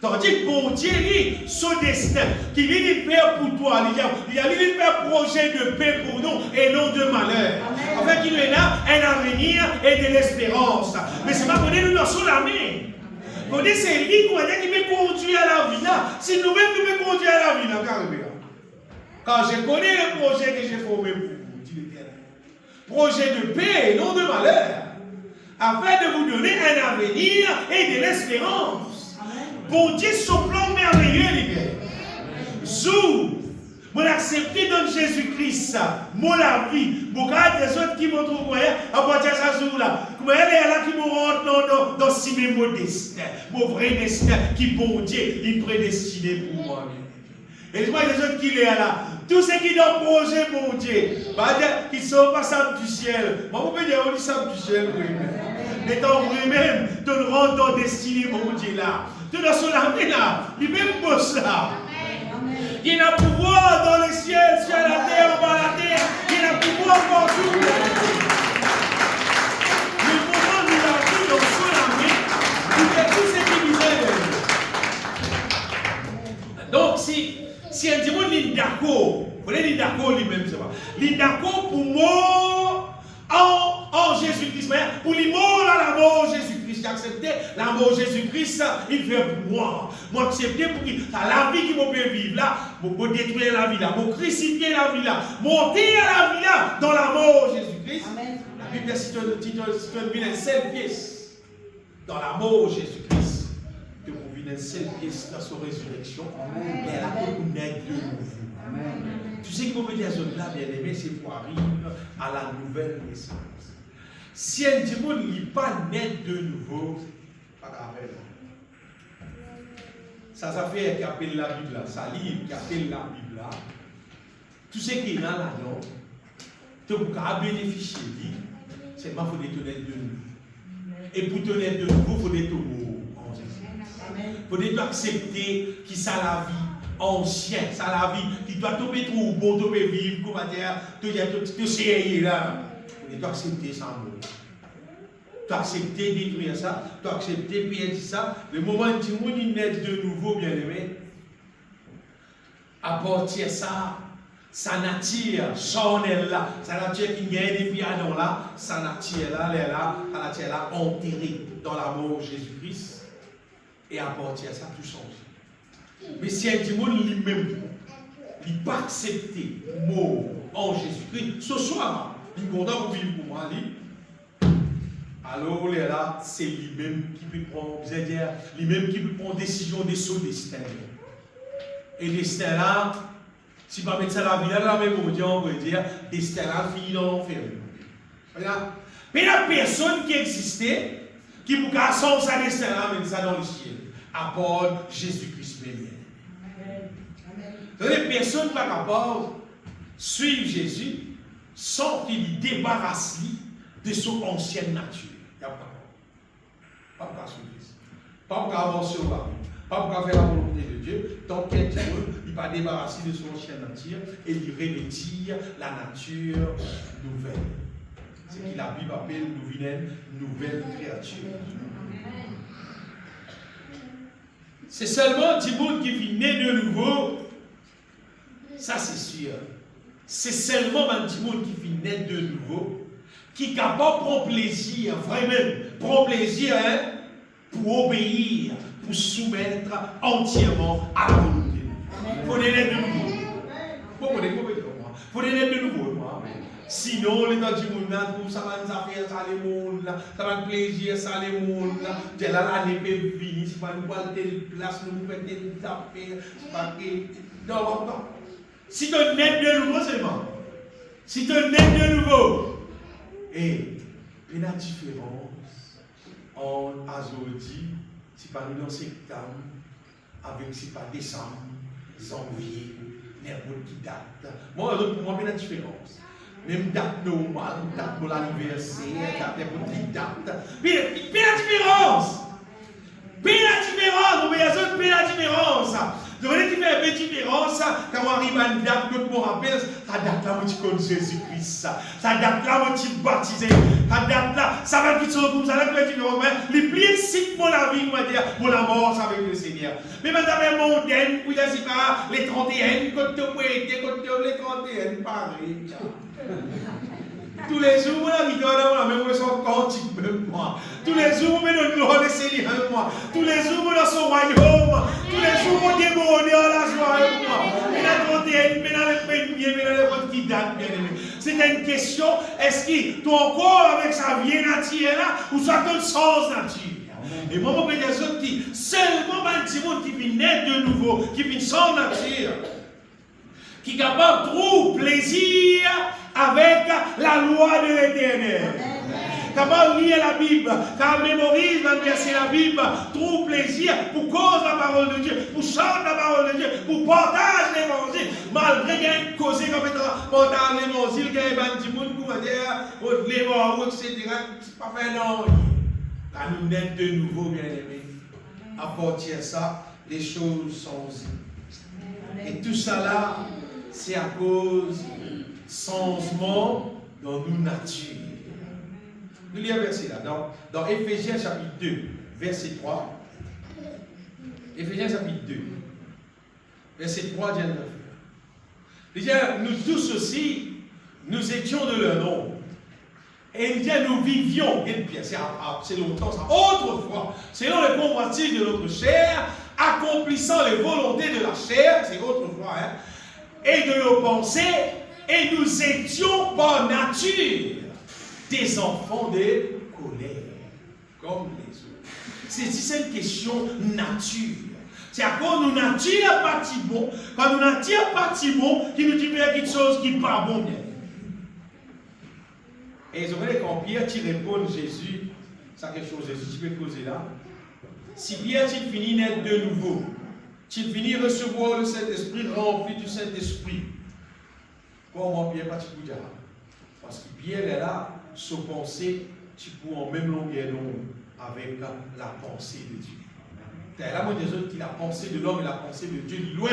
Tandis que bon Dieu, son destin, qui lui faire pour toi, il y a lui faire projet de paix pour nous et non de malheur. Afin qu'il ait là un avenir et de l'espérance. Mais c'est pas qu'on est nous dans son armée. On dit c'est lui qui peut conduire à la vie là. Si nous-mêmes nous pouvons conduire à la vie là, carrément. Quand je connais le projet que j'ai formé pour vous, dit l'Éternel. Projet de paix et non de malheur. Afin de vous donner un avenir et de l'espérance. Bon Dieu, son plan merveilleux, les gars. Zou, mon accepté dans Jésus-Christ, mon la vie, mon cas des autres qui m'ont trouvé à partir de ce jour-là. Comme elle est là qui me rentre dans si mes mots destin, mon vrai destin qui, bon Dieu, il prédestiné pour moi. Et je vois les autres qui sont là. Tous ceux qui ont projet, mon Dieu, qui ne sont pas sables du ciel. Moi, je peux dire, on dit sables du ciel, oui. Étant vrai-même, de nous rendre dans destinée, mon Dieu, là. De nous soulager là, du même boss là. Il a pouvoir dans le ciel, sur la terre, en bas la terre. Il a pouvoir partout. Le moment où il a vu dans son armée, il fait tout ce qu'il disait. Donc, si un démon est d'accord, vous voyez, il est d'accord lui-même, c'est vrai. Il est d'accord pour moi en Jésus-Christ. Pour lui, moi, la mort Jésus-Christ. J'ai accepté la mort Jésus-Christ, il fait pour moi. Moi, accepté pour qu'il la vie qui m'a peut vivre là, pour détruire la vie là, pour crucifier la vie là, monter à la vie là, dans la mort Jésus-Christ. La Bible cite une seule pièce dans la mort Jésus-Christ. Que vous vivez une seule pièce dans sa résurrection. Et elle a beaucoup d'aide de nouveau. Tu sais que vous me dites là, bien aimé, c'est pour arriver à la nouvelle naissance. Si un démon n'est pas né de nouveau, pas grave. Ça fait qui appelle la Bible là, ça livre qui appelle la Bible là. Tout ce qui est là là-dedans, tu peux bénéficier de c'est pas faut être de nouveau. Et pour te naître de nouveau, il faut être nouveau en Jésus. Il faut accepter qui ça la vie ancienne, ça la vie qui doit tomber trop bon, tomber vivre, comment dire, te serrer là. Tu dois accepter ça. Tu as accepté détruire ça, tu as accepté perdre ça. Le moment où tu naît de nouveau, bien aimé, à partir de ça, sa nature, son elle là, sa nature qui gagne depuis Adam là, sa nature là, elle est là, sa nature là, enterrée dans l'amour de Jésus-Christ. Et à partir de ça, tout change. Mais si un démon lui-même, il n'a pas accepté le mot en Jésus-Christ, ce soir, il est content pour vivre pour moi. Alors là, c'est lui-même qui peut prendre, lui-même qui peut prendre décision de son destin. Et le destin là, si pas mettre ça la vie là, même on va dire, destin là finit dans l'enfer. Mais la personne qui existait, qui peut casser sa destin là, mettre ça dans le ciel, à part Jésus-Christ même. Donc les personnes par rapport suivre Jésus sans qu'il débarrasse de son ancienne nature. Il n'y a pas de suivre Jésus. Pas pour avancer au bas. Pas pour faire la volonté de Dieu. Tant qu'il il va débarrasser de son ancienne nature et lui revêtir la nature nouvelle. C'est ce que la Bible appelle une nouvelle créature. C'est seulement du monde qui vit né de nouveau. Ça c'est sûr. C'est seulement un petit monde qui vit né de nouveau qui est capable de prendre plaisir, vraiment, prendre plaisir pour obéir, pour soumettre entièrement à la volonté de Dieu. Il faut naître de nouveau. Il faut naître de nouveau. Sinon, les gens du monde, ça va nous faire ça les monde, ça va nous plaisir, ça les monde. Dès l'année peut venir, si pas nous aller telle place, nous faire telle affaire, c'est pas que. Non. Si tu es né de nouveau seulement, si tu es né de nouveau, et la différence entre aujourd'hui, si pas nous dans septembre, avec si pas décembre, janvier, n'importe qui date. Moi, pour moi, il y a une différence. Même date normale, date pour l'anniversaire, date n'importe qui date. Mais il y a la différence. Il y a la différence. Il y a la différence. Donc, il y a une différence quand on arrive à une date que je me rappelle, ça date là où tu connais Jésus-Christ. Ça date là où tu es baptisé. Ça date là, ça va être comme ça, là, les plus sites pour la vie, pour la mort avec le Seigneur. Mais maintenant, mon den, vous dites pas, les 31, quand tu peux les 31, pareil. Tous les jours, on a même son cantique, même moi. Tous les jours, on met le gloire du Seigneur, même moi. Tous les jours, on a son royaume. Tous les jours, on démonne la joie, avec moi. Mais dans le premier, mais dans le monde qui date, bien aimé. C'était une question, est-ce que tu encore avec sa vie naturelle là, ou soit ton sens nature? Et moi, je peux dire qui seulement un petit monde qui vient naître de nouveau, qui vient sans nature, qui est capable de trouver plaisir avec la loi de l'Éternel. Capable de lire la Bible, car mémorise un verset la Bible, trouve plaisir pour cause la parole de Dieu, pour chanter la parole de Dieu, pour partager l'évangile, malgré qu'il y ait une cause comme étant partage l'évangile, qu'il y ait un petit monde pour dire, l'évangile, etc. C'est pas fait non. Quand nous naissons de nouveau, bien aimés, à partir de ça, les choses sont. Et tout ça là, c'est à cause changement dans nos natures. Nous lisons un verset là, dans Éphésiens chapitre 2, verset 3. Éphésiens chapitre 2, verset 3, dit 9. Il dit, nous tous aussi, nous étions de leur nombre. Et il dit, nous vivions, c'est longtemps ça, autrefois, selon les convoitises de notre chair, accomplissant les volontés de la chair, c'est autrefois, hein, et de nos pensées, et nous étions par nature des enfants de colère, comme les autres. C'est une question nature. C'est à cause nous nature pas si bon, quand nous nature pas si bon, qui nous dit quelque chose qui n'est pas bon bien. Et ils ont dit quand Pierre tu réponds Jésus, ça quelque chose, Jésus, tu peux poser là. Si Pierre tu finis naître de nouveau, tu finis recevoir le Saint-Esprit, rempli du Saint-Esprit. Comment Pierre pas tu peux dire? Parce que Pierre est là, sa pensée, tu peux en même longueur d'onde avec la pensée de Dieu. C'est là, moi, des autres qui la pensée de l'homme et la pensée de Dieu est loin.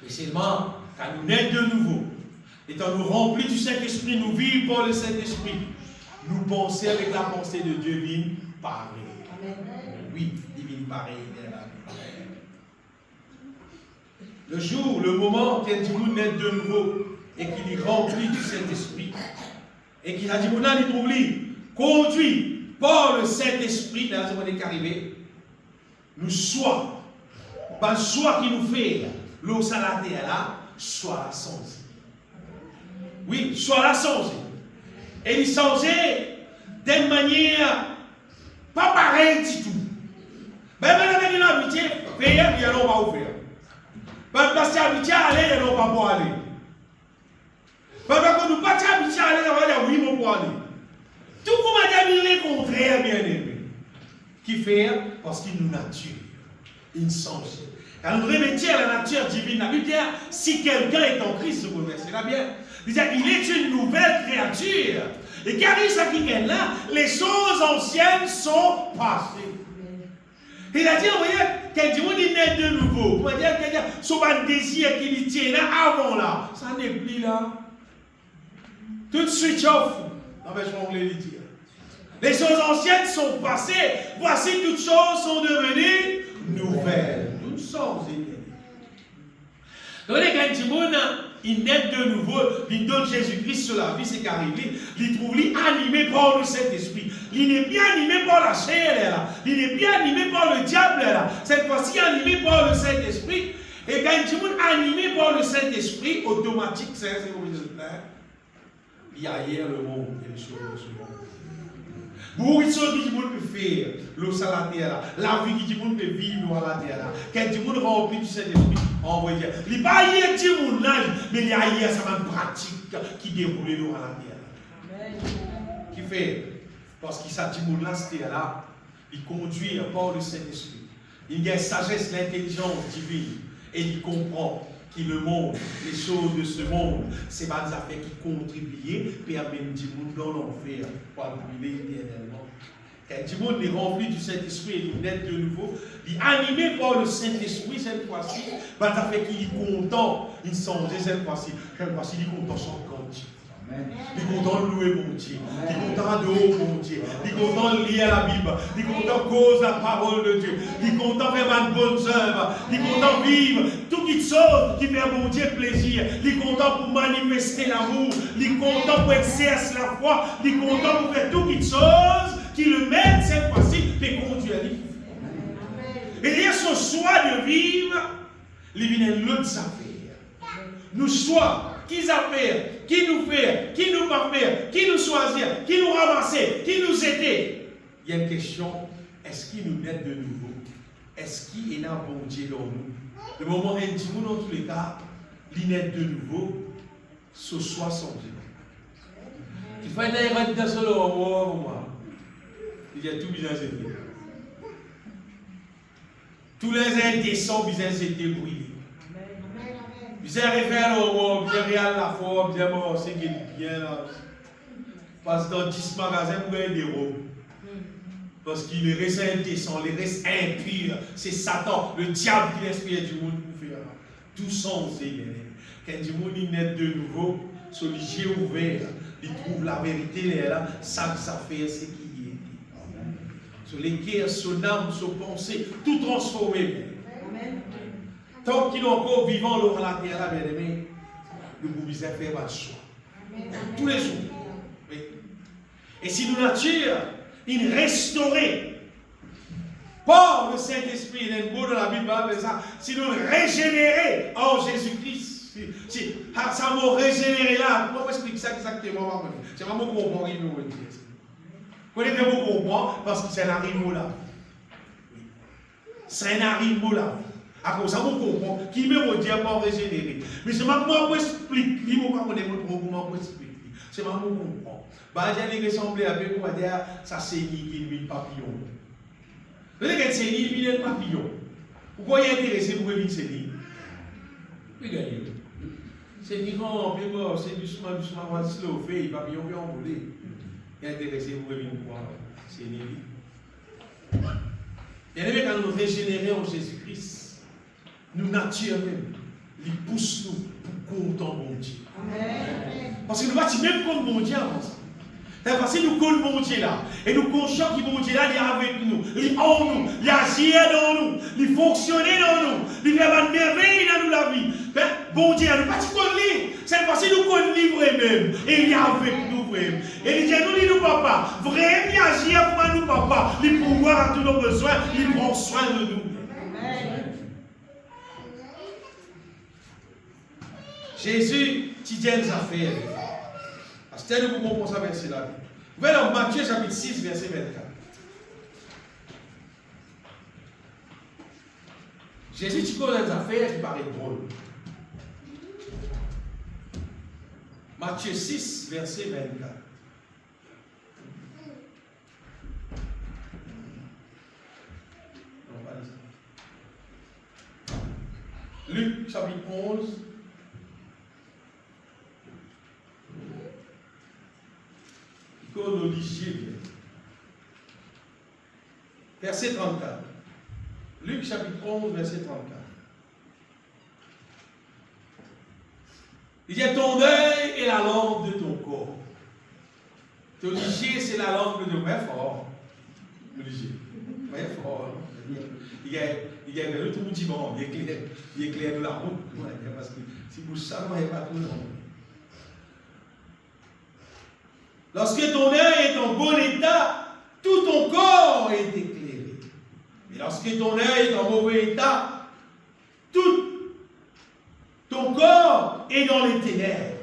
Mais seulement, quand nous naissons de nouveau, étant nous remplis du Saint-Esprit, nous vivons par le Saint-Esprit, nous pensons avec la pensée de Dieu, divine, pareil. Oui, divine, pareil. Le jour, le moment qu'un Dimoun naît de nouveau et qu'il est rempli du Saint-Esprit, et qu'il a dit, mon âme, il trouve conduit par le Saint-Esprit, dans ce moment est arrivé, nous soit, par soit qui nous fait, l'eau salade là, soit la songe. Oui, soit la songe. Et il changeait d'une manière pas pareille du tout. Mais même avec une habitude, payer, il y a l'on va ouvrir. Parce que l'habitude à aller, il y a l'on va pas aller. Parce que nous ne pas habitués à aller, on va dire oui, mon pour aller. Tout comme on a dit le contraire, bien aimé. Qui fait? Parce qu'il nous nature. Il nous change. Quand nous revêtir la nature divine, la Bible dit, si quelqu'un est en Christ, vous connaissez la bien. Il dit, il est une nouvelle créature. Et car il s'agit là, les choses anciennes sont passées. Il a dit, vous voyez, qu'elle dit, on est né de nouveau. Vous voyez, qu'elle dit, sur un désir qu'il tient là, avant là, ça n'est plus là. Tout de suite off. Non, mais je vais vous le dire. Les choses anciennes sont passées. Voici toutes choses sont devenues nouvelles. Toutes sont éternelles. Donc, quand il naît de nouveau, il donne Jésus-Christ sur la vie, c'est qu'arrivé, il trouve animé par le Saint-Esprit. Il n'est bien animé par la chair, là. Il n'est bien animé par le diable, là. Cette fois-ci, animé par le Saint-Esprit. Et quand il est animé par le Saint-Esprit, automatique, c'est comme il dit, il y a hier le monde et les choses de ce monde. Pour une chose qui peut faire, l'eau sur la terre, la vie qui peut vivre à la terre, quand tu peux remplir du Saint-Esprit, envoyer. Il n'y a pas hier du monde là, mais il y a hier ça une pratique qui déroule l'eau à la terre. Qui fait, parce qu'il s'agit de là, c'était là, il conduit par le Saint-Esprit. Il y a une sagesse, l'intelligence divine, et il comprend qui le monde, les choses de ce monde, c'est pas des affaires qui contribuent, puis même du monde dans l'enfer, pour brûler éternellement. Quand du monde est rempli du Saint-Esprit et il naît de nouveau, il est animé par le Saint-Esprit cette fois-ci, bah ça fait qu'il est content, il songe cette fois-ci, il est content sans cantique. Il est content de louer mon Dieu. Il est content de haut mon Dieu. Il est content de lire la Bible. Il est content de cause la parole de Dieu. Il est content de faire de bonnes œuvres. Il est content de vivre tout qui sauve, qui fait mon Dieu plaisir. Il est content pour manifester l'amour. Il est content pour exercer la foi. Il est content pour faire tout qui sauve, qui le mène cette fois-ci, mais conduit à lui. Et il y a ce choix de vivre, il vient l'autre affaire. Nous choix. Qui affaire, qui nous fait, qui nous pas faire, qui nous choisir, qui nous ramasser, qui nous aider. Il y a une question, est-ce qu'il nous aide de nouveau? Est-ce qu'il est là bon Dieu dans nous? Le moment où il dit, dans tous les cas, il aide de nouveau, ce soit son Dieu. Il faut être dans ce moment. Il y a tout bien été. Tous les indécents bien été brûlés. Bien référé au bien réel la foi, bien mort, c'est bien là. Parce que dans 10 magasins, vous avez des robes. Parce qu'il reste indécent, il reste impur. C'est Satan, le diable qui l'inspire du monde pour faire. Tout son Seigneur. Quand du monde il naît de nouveau, sur les yeux ouverts, il trouve la vérité là, ça fait ce qui est. Sur les cœurs, son âme, son pensée, tout transformé. Amen. Tant qu'il est encore vivant dans la terre, là, bien aimé, nous pouvons faire votre choix. Tous les jours. Oui. Et si nous nature, il restaurer par le Saint-Esprit, il est beau dans la Bible, si nous régénérer en Jésus-Christ, si ça m'a régénéré là, comment expliquer ça exactement? C'est vraiment comprendre, il nous dit. Vous pouvez vous comprendre parce que c'est un arrimo là. C'est un arrimo là. À cause de ça, vous comprenez qui me dit pas régénérer. Mais c'est moi qui explique, il ne pas connaître comment expliquer. C'est moi qui comprends. Bah, j'ai ressemblé à peu près dire ça c'est ni qui papillon. Vous voyez que c'est ni un papillon. Pourquoi il est intéressé pour vivre c'est ni? Regardez. C'est ni quand c'est doucement, on va se le faire, papillon peut envoler. Il est intéressé pour vivre quoi? C'est ni. Il y a des quand nous régénérer en Jésus-Christ. Nous, nature même, il pousse nous pour content mon Dieu. Amen. Parce que nous bâtissons même comme mon Dieu avant ça. Parce que nous connaissons mon Dieu là. Et nous conscients que mon Dieu là, il est avec nous. Il est en nous. Il agit dans nous. Il fonctionne dans nous. Il fait une merveille dans nous la vie. Ben, bon Dieu, nous ne bâtissons pas lui. Cette fois-ci, nous connaissons lui-même. Et il est avec nous vraiment. Et il dit, nous papa. Vraiment, il agit pour nous papa. Il pouvoir à tous nos besoins. Il prend soin de nous. Jésus, tu tiens les affaires. Parce que nous pouvons penser à verset là. Vous voyez dans Matthieu chapitre 6, verset 24. Jésus, tu connais les affaires qui paraissent drôles. Matthieu 6, verset 24. Non, pas ça. Luc chapitre 11. Chronologie. Verset 34. Luc chapitre 11, verset 34. Il dit ton œil est la lampe de ton corps. Ton ligier, c'est la lampe de mon fort. Le ligier. Ouais, fort. Il y a le tout divan, il éclaire de la route. Parce que si vous savez, il n'y a pas tout le monde. Lorsque ton œil est en bon état, tout ton corps est éclairé. Mais lorsque ton œil est en mauvais état, tout ton corps est dans les ténèbres.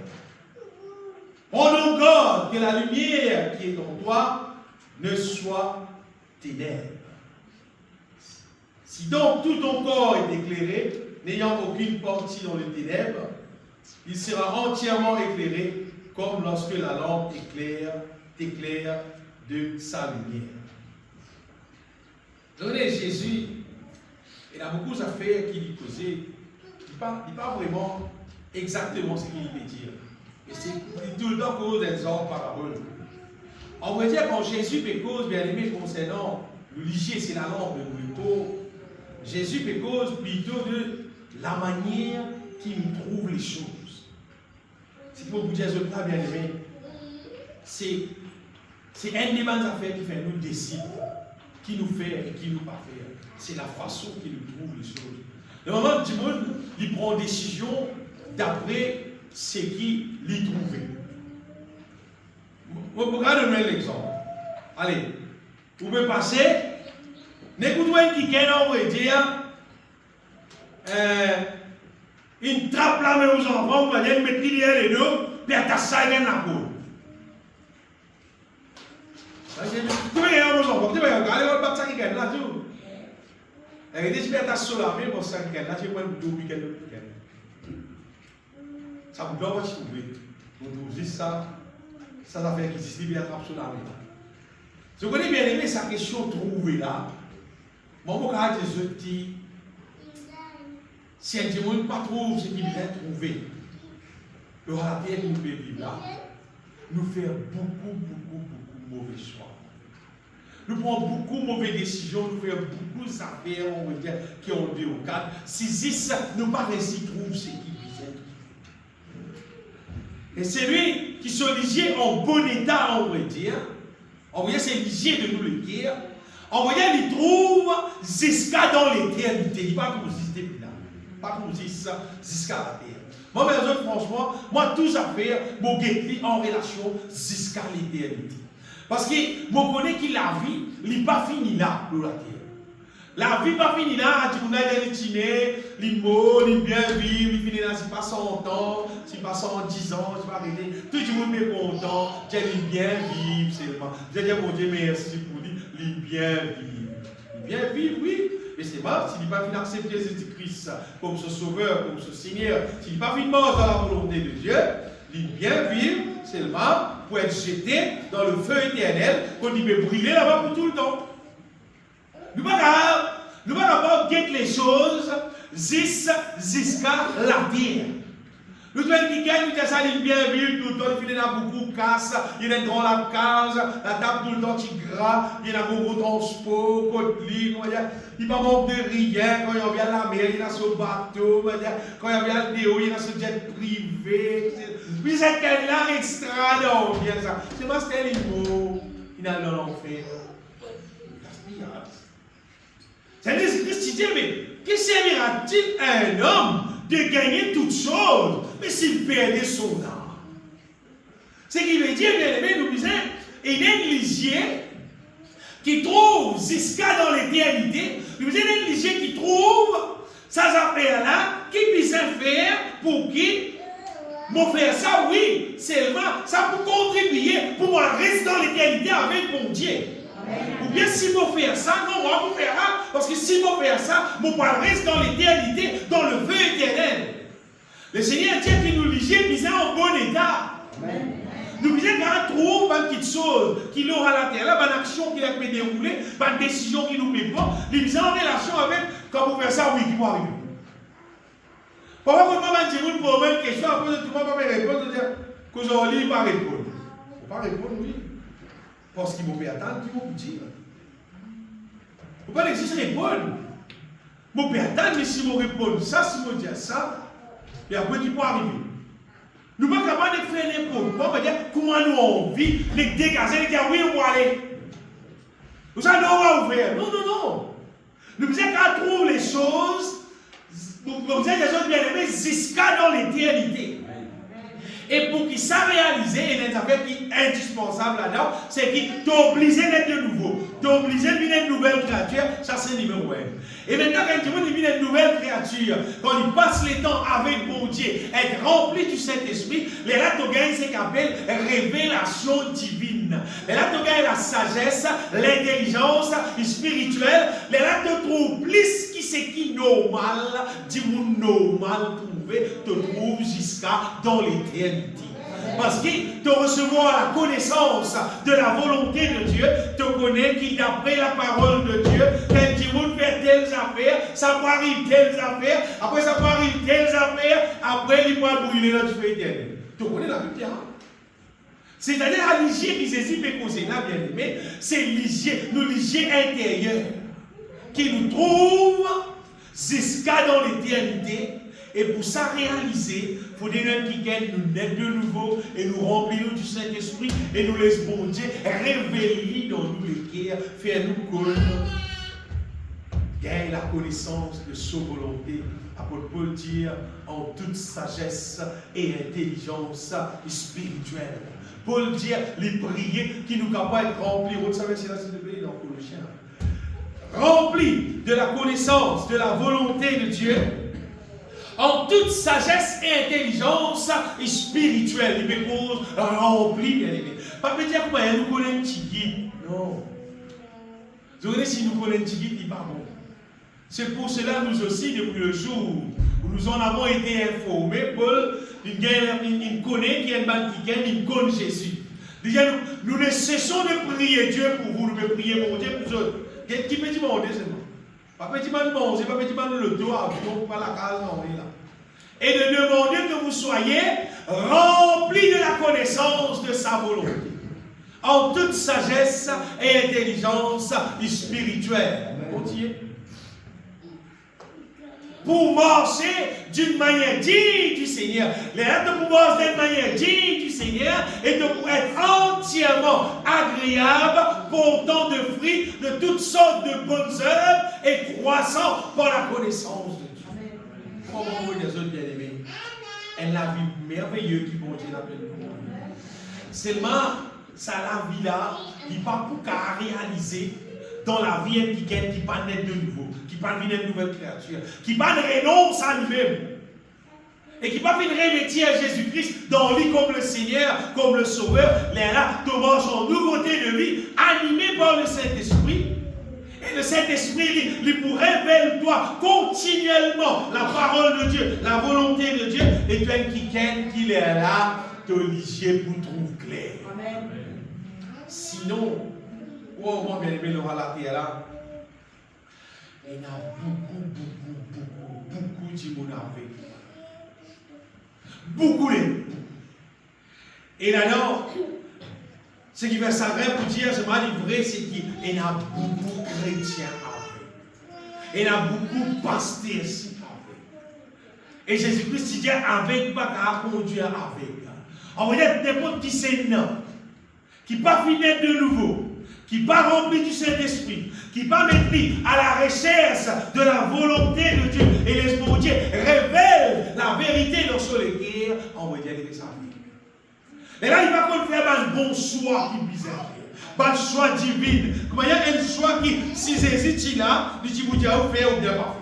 Prends donc garde que la lumière qui est en toi ne soit ténèbres. Si donc tout ton corps est éclairé, n'ayant aucune partie dans les ténèbres, il sera entièrement éclairé comme lorsque la lampe t'éclaire de sa lumière. Vous voyez, Jésus, il a beaucoup d'affaires qui lui causaient, dit pas vraiment exactement ce qu'il veut dire. Et c'est tout le temps cause des ordres paraboles. On va dire quand Jésus fait cause, bien aimé, concernant le ligier, c'est la langue, plutôt. Jésus fait cause plutôt de la manière qu'il trouve les choses. C'est pour vous dire ce plat, bien aimé. C'est un des bonnes affaires qui fait nous décider, qui nous fait et qui nous pas faire. C'est la façon qu'il trouve les choses. Le moment où tout le monde il prend une décision d'après ce qu'il a trouvé. Vous pouvez donner l'exemple. Allez, vous pouvez passer. N'écoutez qui on va dire une trappe là, mais aux enfants, vous allez mettre les deux, puis à ta salle, il y a la cour. Tu veux regarder aux enfants, tu veux regarder, on va battre qui gagne là, tout. Et tu peux être sur la main, pour ça qui gagne là, tu peux être deux week-ends. Ça vous doit pas trouver. Vous dites ça, ça fait qu'il se libère sur la main. Si vous connaissez bien aimé sa question trouvée là, mon mot caractère je dis, si un démon ne pas trouve ce qu'il vient trouver, le raté qui nous fait vivre là, nous fait beaucoup mauvais choix. Nous prenons beaucoup de mauvaises décisions, nous faisons beaucoup d'affaires, on va dire, qui ont des au cadre. Si ça, nous pas réussi à trouver ce qu'il vient trouver. Et c'est lui qui se ligier en bon état, on va dire. On va dire, c'est ligier de nous le dire. On va dire, il trouve jusqu'à dans l'éternité. Il ne va pas pour exister plus là. Pas pour exister jusqu'à la terre. Moi, mes autres, franchement, moi, tout ça fait, mon guetteli en relation jusqu'à l'éternité. Parce que je connais que la vie, elle n'est pas finie là, pour la terre. La vie n'est pas finie là, tu connais les dîner, les mots, les bien vivre, les finir là, si pas 100 ans, si pas 110 ans, tu vas arrêter. Tout le monde est content, tu es bien vivre seulement. Je dis, mon Dieu, merci pour lui, les bien vivre. Les bien vivre, oui. Et c'est pas, s'il n'est pas fini d'accepter Jésus-Christ comme ce sauveur, comme ce Seigneur, s'il n'est pas fini mort dans la volonté de Dieu, les bien vivre seulement pour être jeté dans le feu éternel, qu'on y peut brûler là-bas pour tout le temps. Nous ne pouvons pas guetter les choses jusqu'à la terre. Nous devons dire qu'il y a ça, il bien vivre tout le temps, il y a beaucoup de casse, il y a dans la case, la table tout le temps qui gras, il y a beaucoup de transport, côté ligne, il n'y a pas manque de rien quand il y a la mer, il y a ce bateau, quand il y a le déo, il y a ce jet privé. Puis c'est qu'elle là extraordinaire ça. C'est moi c'était les mots, il y a dans l'enfer. C'est-à-dire, Christ dit, mais que servira-t-il à un homme de gagner toutes choses, mais s'il perdait son âme? Ce qui veut dire, bien aimé, nous disons, il y a un ligier qui trouve jusqu'à dans l'éternité, nous disons, un ligier qui trouve ces affaires-là, qui puisse faire pour qui moi faire ça, oui, seulement ça pour contribuer, pour moi rester dans l'éternité avec mon Dieu. Ou bien si je fais ça, non, moi je faire ça, parce que si je fais ça, je reste dans l'éternité, dans le feu éternel. Le Seigneur Dieu qui nous ligie, il en bon état. Amen. Nous disons qu'on trouve une petite chose qui aura la terre, là, une action qui a pu dérouler, une décision qui nous met pas, nous sommes en relation avec, quand vous faites ça, oui, qui peut arriver. Pourquoi vous ne dites pas une question, après tout le monde va me répondre, vous dire que vous n'allez pas répondre. Vous ne pas répondre, oui. Parce qu'il vous fait attendre, qu'il vous dire. Vous ne pouvez pas juste répondre. Vous pouvez attendre, mais si vous répondez ça, si vous dites ça, et après, qui peut arriver. Nous ne sommes pas capables de faire n'importe quoi, on va dire comment nous avons envie de dégager, de dire oui, on va aller. Vous savez, on va ouvrir. Non, non, non. Nous disons qu'on trouve les choses, nous disons des choses bien aimées jusqu'à dans l'éternité. Et pour qu'il soit réalisé, il y a des affaires qui sont indispensables là-dedans, c'est qu'il t'oblige d'être de nouveau. T'oblige de devenir une nouvelle créature, ça c'est numéro 1. Et maintenant, quand tu veux devenir une nouvelle créature, quand il passe le temps avec mon Dieu, être rempli du Saint-Esprit, là tu gagnes ce qu'on appelle révélation divine. Là tu gagnes la sagesse, l'intelligence spirituelle. Là tu trouves plus qui c'est qui normal, du monde normal trouvé, te trouve jusqu'à dans l'éternité. Parce que te recevoir la connaissance de la volonté de Dieu, te connaît qui d'après la parole de Dieu, quand tu veux faire telles affaires, ça peut arriver telles affaires, après ça peut arriver telles après il va brûler dans le feu éternel. Tu connais la Bible? C'est-à-dire la ligier qui saisit peut causer là, bien aimé, c'est nos ligier intérieurs qui nous trouve jusqu'à dans l'éternité. Et pour ça réaliser, il faut des gens qui gagnent nous naître de nouveau et nous remplir du Saint-Esprit et nous laissent bon Dieu révéler dans nous les cœurs, faire nous connaître. Gagne la connaissance de sa volonté. Apôtre Paul dit en toute sagesse et intelligence spirituelle. Paul dit les prières qui nous capables de remplir. Vous savez, c'est là, s'il te plaît, dans Colossiens. Remplis de la connaissance, de la volonté de Dieu, en toute sagesse et intelligence spirituelle. Il me cause rempli, bien aimé. Pas peut dire comment nous connaissons un petit guide. Non. Vous savez, si nous connaissons un petit guide, il n'est pas bon. C'est pour cela, nous aussi, depuis le jour où nous en avons été informés, Paul, il connaît qui est un il connaît Jésus. Déjà, nous ne cessons de prier Dieu pour vous, nous prier pour Dieu pour vous. Qui peut dire demander seulement? Pas petit man manger, pas petit man le dos, avion, pas la case, non, là. Et de demander que vous soyez remplis de la connaissance de sa volonté, en toute sagesse et intelligence spirituelle. Continuez. Pour marcher d'une manière digne du Seigneur. Les actes pour marcher d'une manière digne du Seigneur et de être entièrement agréable, portant de fruits de toutes sortes de bonnes œuvres et croissant par la connaissance de Dieu. Comment vous les autres bien-aimés? Elle la vie merveilleuse qui bon Dieu l'appelle nous. Seulement, ça la vie là, qui n'est pas pour qu'à réaliser dans la vie qui n'est pas naître de nouveau, qui n'est pas une nouvelle créature, qui n'est pas renonce à lui-même, et qui n'est pas revêtir Jésus-Christ dans lui comme le Seigneur, comme le Sauveur, les là, te marche en nouveauté de vie, animé par le Saint-Esprit. Et le Saint-Esprit, il pour révèle-toi continuellement la parole de Dieu, la volonté de Dieu, et toi qui est là, te liger pour trouver clair. Amen. Sinon, oh, moi, bien aimé, le roi la terre là, il y a beaucoup de monde avec. Beaucoup de. Et là, non, ce qui fait ça vrai pour dire, c'est mal vrai, c'est qu'il y a beaucoup de chrétiens avec. Il y a beaucoup de pasteurs ici avec. Et Jésus-Christ dit avec, pas qu'à conduire avec. On va dire n'importe qui Seigneur, qui pas fini de nouveau, qui pas rempli du Saint-Esprit, qui pas mettre à la recherche de la volonté de Dieu. Et l'Esprit de Dieu révèle la vérité dans son cœur, on va dire que ça. Et là, il va pas faire un bon choix qui bizarre. Pas de choix divin. Comment il y a un choix qui, si j'hésite là, il dit, vous dites, vous faites ou bien pas faire.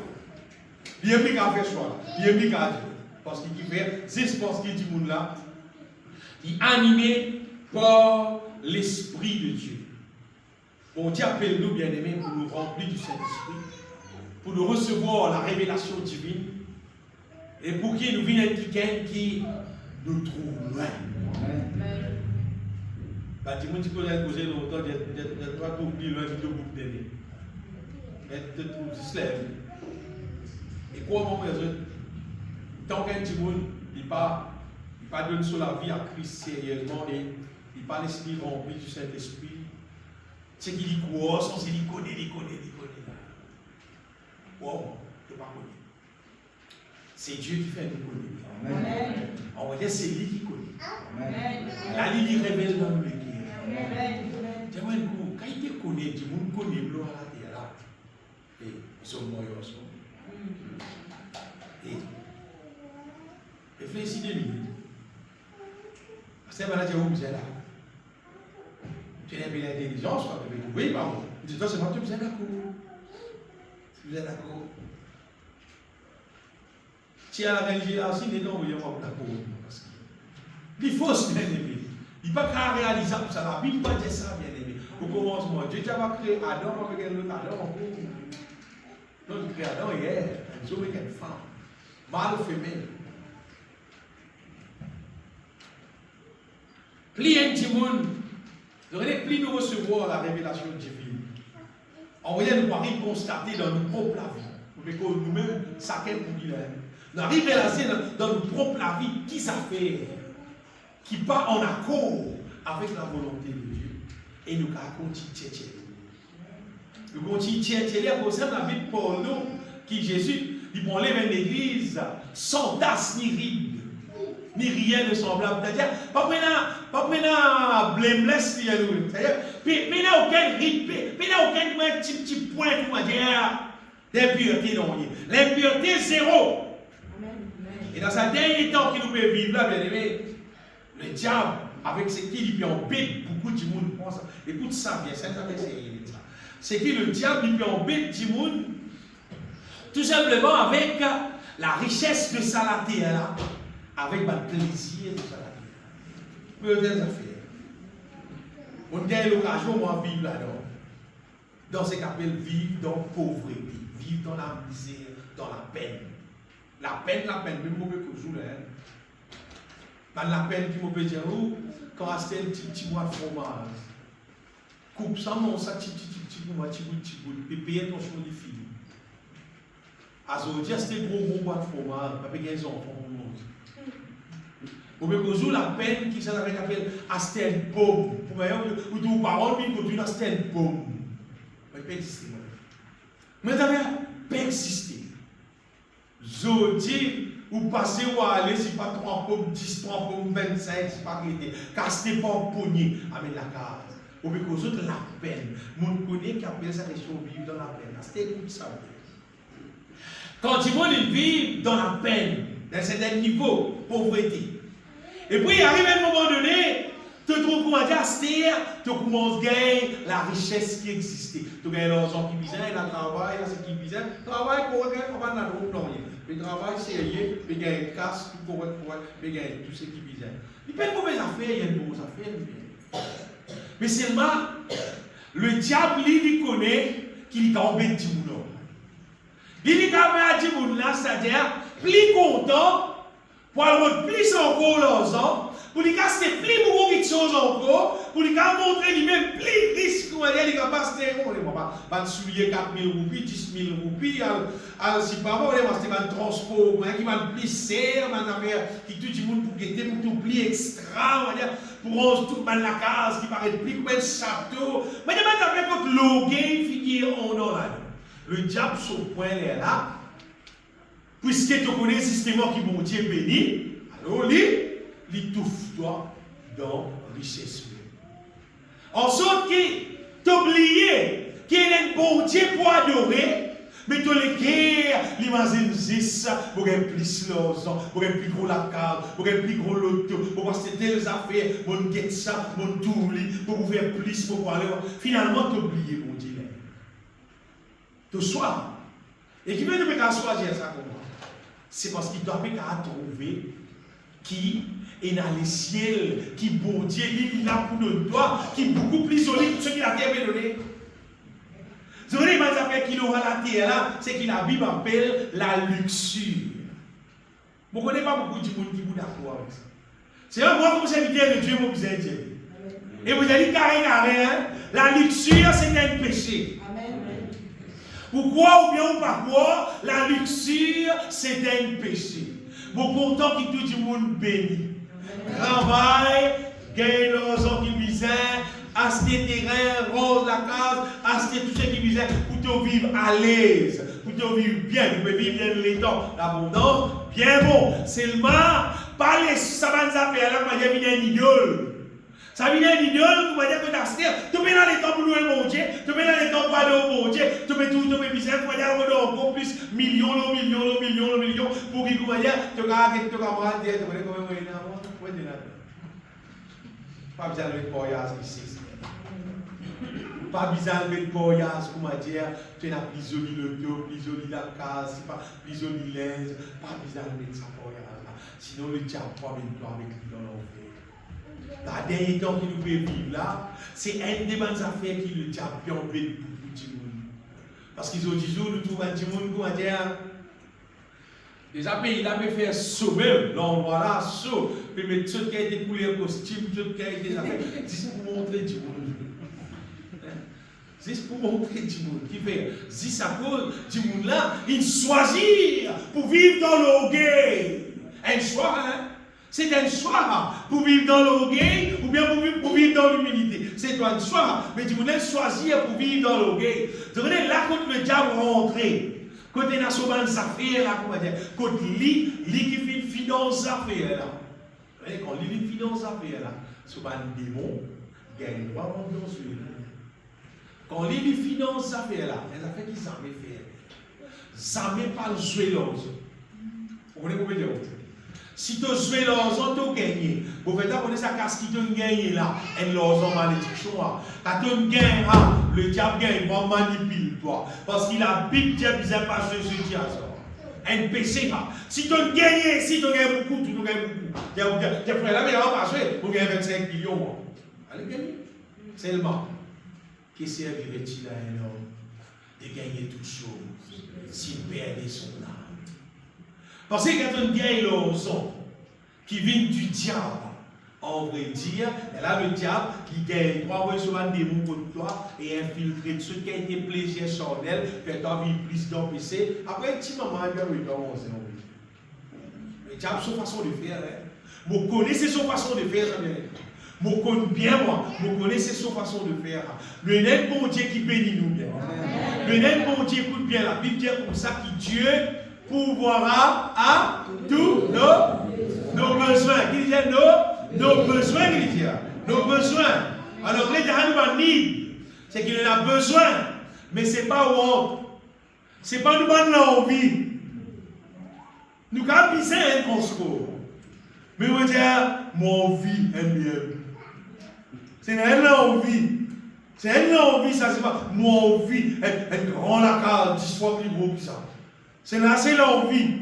Il n'y a plus qu'à faire choix. Il n'y a plus qu'à dire. Parce qu'il fait, c'est ce qu'il dit, là, il est animé par l'Esprit de Dieu. Bon Dieu appelle-nous, bien-aimés, pour nous remplir du Saint-Esprit, pour nous recevoir la révélation divine, et pour qu'il nous vienne quelqu'un qui nous trouve loin. Bah, dis-moi, tu peux poser longtemps, de toi, tu oublies loin de te boucler d'aider. Mais tu te trouves slève. Et quoi, mon frère, tant qu'un petit monde, il ne pas donne sur la vie à Christ sérieusement, il n'est pas l'esprit rempli du Saint-Esprit. C'est qu'il y croit, sans il connaît. Wow, tu ne pas connaître. C'est Dieu qui fait nous connaître. Amen. On va dire c'est lui qui connaît. Amen. Là, il révèle dans nous les cœurs. Tu vois, quand il te connaît, tu me connais, l'eau à la terre là. Et ils sont morts ensemble. Et réfléchis 2 minutes. C'est malade, vous êtes là. Tu n'as pas l'intelligence, oui, pardon. Dis-toi, c'est moi qui vous êtes d'accord. Vous êtes d'accord. Si à la religion, si les gens ne sont pas d'accord. Il faut se bien aimer. Il n'est pas qu'à réaliser ça. La Bible ne dit pas ça, bien aimé. Au commencement, Dieu a créé Adam avec un autre Adam. Donc, il a créé Adam hier, un homme et une femme. Mâle ou femelle. Plus un petit monde, plus nous recevoir la révélation divine. On va nous constater dans nos propres vie. Nous-mêmes, chacun pour lui. Nous arrivons dans notre propre la vie, qui ça fait, qui pas en accord avec la volonté de Dieu. Et nous continuons. Nous continuons pour ça, la Bible pour nous, qui Jésus, il prend les mêmes l'église, sans tasse ni ride, ni rien de semblable. C'est-à-dire, pas prendre blameless, c'est-à-dire, il n'y a aucun ride, il n'y a aucun petit point, comment dire, d'impureté, non. L'impureté, zéro. Et dans ce dernier temps qu'il nous peut vivre là, bien aimé, le diable, avec ce qu'il peut embêter, beaucoup de monde pense. Écoute ça bien, ça. C'est que le diable, il peut embêter du monde, tout simplement avec la richesse de sa la terre là, avec le plaisir de sa la terre. Peut-être affaires. On a l'occasion de vivre là-dedans. Dans ce qu'on appelle vivre dans la pauvreté, vivre dans la misère, dans la peine. La peine, même moi que je joue là. La peine qui me peut dire, quand c'est un petit bois de fromage, coupe ça, mon sac, petit bout, et payer ton choix de filles. Alors, c'est un gros bois de fromage, pas payer les enfants pour manger. Ou bien que la peine qui s'appelle Astel Pomme, pour ou tes parents, puis que tu as Astel Pomme. Mais pas exister. Mais tu pas exister. Zodi, ou passer ou aller, si pas 3 pommes, 10, 3 pommes, 25, c'est pas arrêté. Car c'était pas un pogné, avec la case. Ou bien qu'aux autres, la peine. Mon connaît qui appelle sa question vivre dans la peine. C'était comme ça. Quand tu veux vivre dans la peine, dans un certain niveau, pauvreté. Et puis, il arrive à un moment donné, tu trouves comment dire, c'est-à-dire, tu commences à gagner la richesse qui existait. Tu gagnes l'argent qui vient, le travail, ce qui vient. Travail, pour gagner, on va dans le groupe, le travail, sérieux, puis gagner casse, puis gagner tout ce qui vient. Il n'y a pas de mauvaises affaires, il y a de bonnes affaires. Mais seulement, le diable, il connaît qu'il est embêté du monde. Il est embêté du monde là, c'est-à-dire, plus content, pour avoir plus encore l'argent, pour lui casser plus beaucoup de choses encore, pour lui montrer lui-même plus risque, pour lui dire, on ne pas souiller 4 000 roupies, 10 000 roupies, si pas bon, on va transport, qui va plus serre, qui tout le monde pour guetter, pour tout plus extra, pour tout la case qui paraît plus comme un château. Mais il y a quand loguer figure en or là. Le diable, sur le point là, puisque tu connais le système qui bon Dieu béni, alors il touffe-toi dans la richesse. En sorte que tu oublies qu'il y a un bon Dieu pour adorer, mais tu les guerres, l'imagine 6, pour gagner plus l'argent, pour gagner plus gros la carte, pour gagner plus gros l'auto, pour passer telles affaires, pour gagner ça, pour tout, pour faire plus, pour aller. Finalement, tu oublies mon Dieu. Tu sois. Et qui veut te faire choisir ça comme moi? C'est parce qu'il doit pas trouver qui est dans les ciels, qui bon Dieu, il est là pour nous, toi, qui est beaucoup plus solide que ce qu'il a donné. Vous savez, les qui aura la terre là, c'est que la Bible appelle la luxure. Vous ne connaissez pas beaucoup de monde qui vous d'accord avec ça. C'est un moi comme serviteur de Dieu, vous avez dit. Et vous avez dit carré, hein? La luxure, c'est un péché. Pourquoi ou bien ou pas quoi, la luxure, c'est un péché. Vous content que tout le monde béni. Travail, gagne l'argent qui misère, acheter terrain, rose la case, acheter tout ce qui misère, pour te vivre à l'aise, pour te vivre bien, vous pouvez vivre dans les temps, l'abondance, bien bon. Seulement, pas les savants affaires là, moi j'ai mis un idole. Ça vient d'un idole, tu vas dire que tu as tu mets dans les temps pour louer mon Dieu, tu mets dans les temps pour aller au mon Dieu, tu mets tout, tu mets bizarre, tu vas dire encore plus, millions, pour qu'il va dire, tu vas dire, tu vas dire, tu vas dire, pas besoin de mettre voyage ici. Pas besoin de mettre voyage, comment dire, tu as plus joli le dos, plus joli la case, plus joli l'aise, pas besoin de mettre ça voyage là. Sinon le diable va venir avec lui dans l'enfer. La dernière temps que nous pouvons vivre là, c'est une des bonnes affaires qui le diable peut embêter pour tout le monde. Parce qu'ils ont dit, nous trouvons un petit monde, comment dire, déjà, il a fait sauver l'endroit là, saut, puis mettre tout qui a été coulé en costume, tout qui a été affaires, pour montrer du monde. Juste pour montrer du monde qui fait. Juste à cause du monde là, il choisit pour vivre dans l'orgueil. Un choix, hein? C'est un choix pour vivre dans l'orgueil ou bien pour vivre dans l'humilité. C'est un choix. Mais du monde là, choisir pour vivre dans l'orgueil. Vous voyez, là, quand le diable rentré, quand il a sauvé des affaires, là, comment dire, quand lui qui fait finance affaires, là. Vous voyez, quand lui finance affaires, là, sauvé un démon, il y a une droit dans ce là. Quand les finances affaires là, les affaires qui s'en fait, jamais pas le jouer l'autre. Vous comprenez comment dire? Si tu joues l'autre, tu gagnes. Vous faites connaître sa casse qui te gagne là, et l'autre malédiction. Quand tu gagnes, le diable gagne, il va manipuler toi. Parce qu'il a big diable, il n'a pas joué ce diable. Un péché. Si tu gagnes, si tu gagnes beaucoup, tu gagnes beaucoup. Tu frère là, mais il va pas jouer, vous gagnez 25 millions. Allez gagner. Seulement. Que servirait-il à un homme de gagner toutes choses s'il perdait son âme? Parce que quand on gagne l'horizon qui vient du diable, en vrai dire, et là le diable qui gagne trois fois souvent des mots contre toi et infiltrer tout ce qui a été plaisir charnel, fait ta vie plus d'empêcher. Après un petit moment, il va commencer. Le diable, c'est sa façon de faire. Vous connaissez son façon de faire, ça vient. Je connais bien, moi. Je connais sa façon de faire. Le net bon Dieu qui bénit nous bien. Le net bon Dieu écoute bien. La Bible dit comme ça que Dieu pourvoira à tous nos besoins. Qui dit nos besoins, qui dit nos besoins. Alors, les gens need, c'est qu'il en a besoin, mais ce n'est pas want. Ce n'est pas nous donner l'envie. Nous avons besoin d'un concours. Mais on va dire, mon vie est mieux. C'est une envie. C'est une envie, ça c'est pas. Mon envie, elle rend la carte 10 fois plus gros que ça. C'est là, c'est l'envie.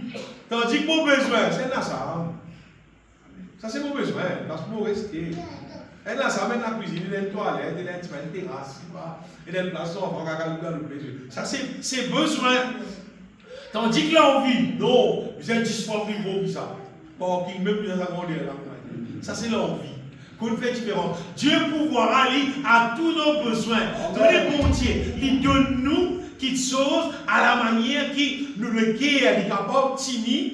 Tandis que mon besoin, c'est là ça. Ça c'est mon besoin, parce que pour rester. Et là, ça mène la cuisine, il y a une toilette, il y a une terrasse, il y a une place, on va regarder le plaisir. Ça c'est besoin. Tandis que l'envie, non, c'est 10 fois plus gros que ça. Parking, même plus dans la grandeur. Ça c'est l'envie. Qu'on fait différent. Dieu pourvoira aller à tous nos besoins. Donnez bon Dieu. Il donne nous quelque chose à la manière qui nous le guère, il est capable de tenir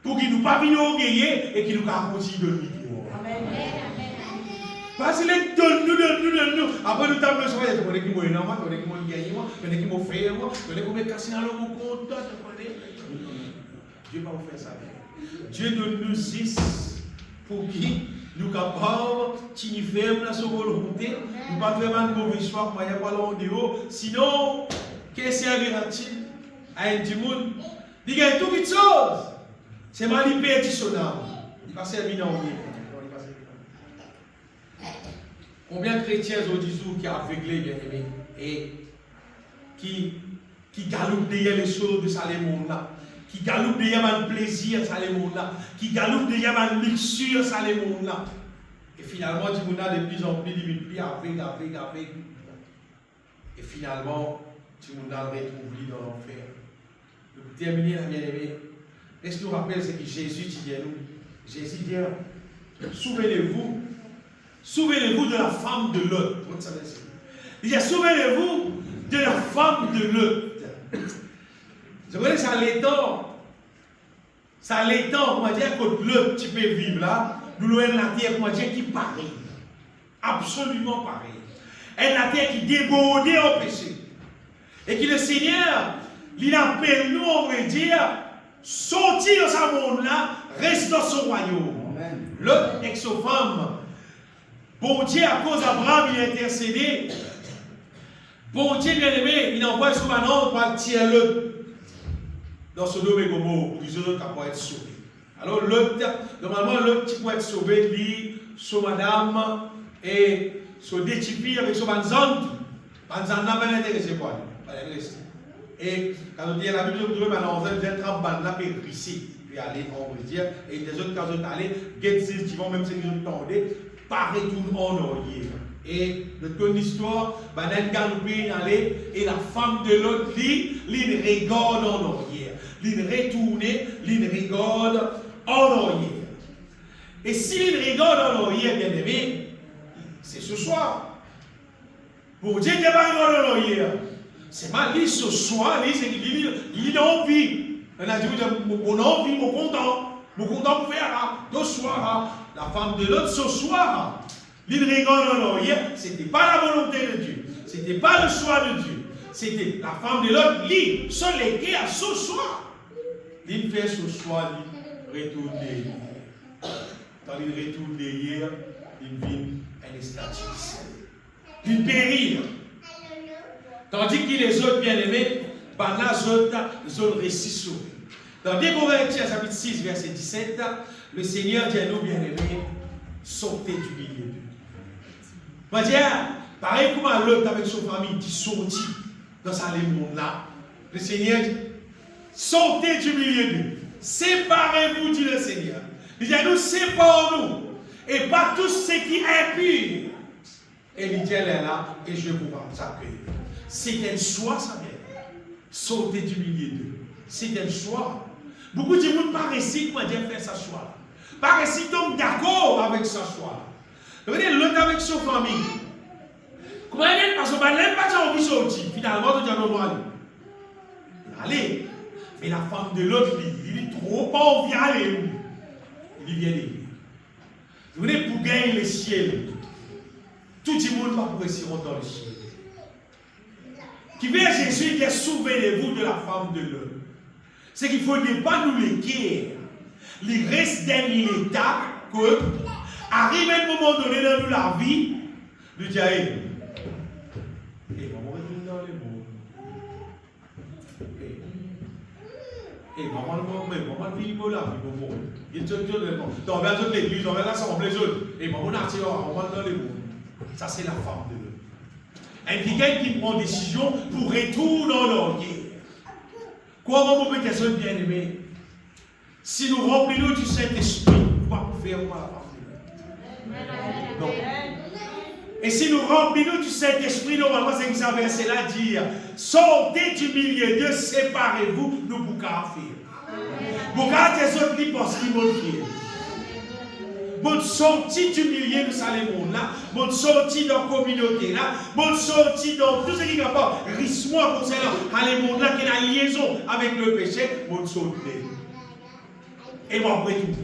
pour qu'il ne nous pas venir orgueiller et qu'il nous continue de vivre. Amen. Parce qu'il donne nous. Après nous avons besoin de connaître qui m'a énorme, connaître qui m'a gagné, connaître qui m'a fait, connaître qui m'a cassé dans le compte. Dieu va vous faire ça. Dieu donne nous 6 pour qui nous capables de faire la volonté, nous ne pas faire un mauvais choix, mais il n'y a pas de sinon, qu'est-ce servira-t-il à un monde? Il gagne toute chose. C'est mal il perd son âme. Il va servir dans le monde. Combien de chrétiens aujourd'hui qui sont aveuglés, bien aimés, et qui galopent derrière les choses de ça, les mondes là, qui galopent derrière un plaisir, ça, les mondes là, qui galopent derrière un luxure, ça, les mondes là. Et finalement, du monde là, de plus en plus, il avec. Et finalement, du monde là, retrouve dans l'enfer. Pour terminer, bien aimé, est-ce que vous rappelez ce que Jésus dit à nous? Jésus dit, souvenez-vous de la femme de Lot. Il dit, souvenez-vous de la femme de Lot. Vous voyez, ça l'étend. Ça l'étend, on va dire que Lot, tu peux vivre là. Nous l'avons la terre, on va dire, qui pareil. Absolument pareil. Elle la terre qui débordait au péché. Et que le Seigneur, il appelle nous, on va dire, sortir de ce monde-là, reste dans son royaume. L'autre ex-femme, bon Dieu, à cause d'Abraham, il a intercédé. Bon Dieu, bien aimé, il envoie son manon pour tirer l'autre dans ce nom et Gomorrhe, pour qu'ils soient capables d'être sauvés. Alors, normalement, l'autre qui peut être sauvé, lui, son madame, et son détipi avec son banzante. Banzante n'a pas intéressé quoi. Et quand on dit la Bible, vous trouvez maintenant, vous êtes en bande là, puis ici, puis aller, on veut dire, et des autres, quand vous allez, get qui vont même se retourner, pas retourner en orier. Et notre histoire, Banan Galopé allait, et la femme de l'autre, l'une regarde en orier. L'une retourne, l'une regarde en orier. Et si l'une regarde en orier, bien aimé, c'est ce soir. Pour dire qu'il n'y a pas de hier. C'est pas lui ce soir, il a envie. On a dit, mon envie, mon content pour faire, ce soir, la femme de l'autre ce soir. L'île rigole hier, ce n'était pas la volonté de Dieu. Ce n'était pas le choix de Dieu. C'était la femme de l'autre, l'île, se léguer à ce soir. L'île fait ce soir, l'île retourne hier. Quand il retourne hier, il vit un statut. Il périt. Tandis que les autres bien-aimés, par là, les autres récits sauvés. Dans 2 Corinthiens, chapitre 6, verset 17, le Seigneur dit à nous, bien-aimés, sortez du milieu d'eux. On va dire, pareil comme l'autre avec son famille qui sortit dans sa monde là, le Seigneur dit, sortez du milieu d'eux. Séparez-vous, dit le Seigneur. Il dit à nous, séparons-nous. Et pas tout ce qui est impur. Et il dit, elle est là, et je vous accueillir. C'est un choix, ça vient. Sauter du milieu d'eux. C'est un choix. Beaucoup de gens paraissent comment dire faire sa choix. Paraissent donc d'accord avec sa choix. Vous voyez, l'autre avec sa famille. Comment elle est, parce qu'on n'a pas envie de sortir. Finalement, on dit non, aller. Allez. Mais la femme de l'autre, il est trop pas envie d'aller. Il vient d'église. Vous voyez, pour gagner le ciel, tout le monde va pouvoir s'y rentrer dans le ciel. Qui veut Jésus, dit souvenez-vous de la femme de l'homme. C'est qu'il ne faut pas nous léguer. Il reste dans l'état que, arrive un moment donné dans la vie, nous disons, maman retourne dans les mots. Maman vit là, maman. Il te dit, on va à l'église, on va à l'assemblée, maman a tiré, on va dans les mots. Ça, c'est la femme de l'homme. Un quelqu'un qui prend décision pour retourner dans l'orgueil. Comment vous pouvez dire bien aimé? Si nous remplissons du Saint-Esprit, nous ne pouvons pas faire pour la femme. Non. Et si nous remplissons du Saint-Esprit, normalement, c'est que ça verset là dire sortez du milieu d'eux, séparez-vous, nous ne pouvons pas faire. Vous regardez les autres qui pensent qu'ils vont faire. Bon sorti du milieu de Salomon là, bon sorti dans la communauté là, bon sorti dans tout ce qui est rapport, risque-moi concernant les mondes là qui a une liaison avec le péché, bon sorti. Et bon après tout.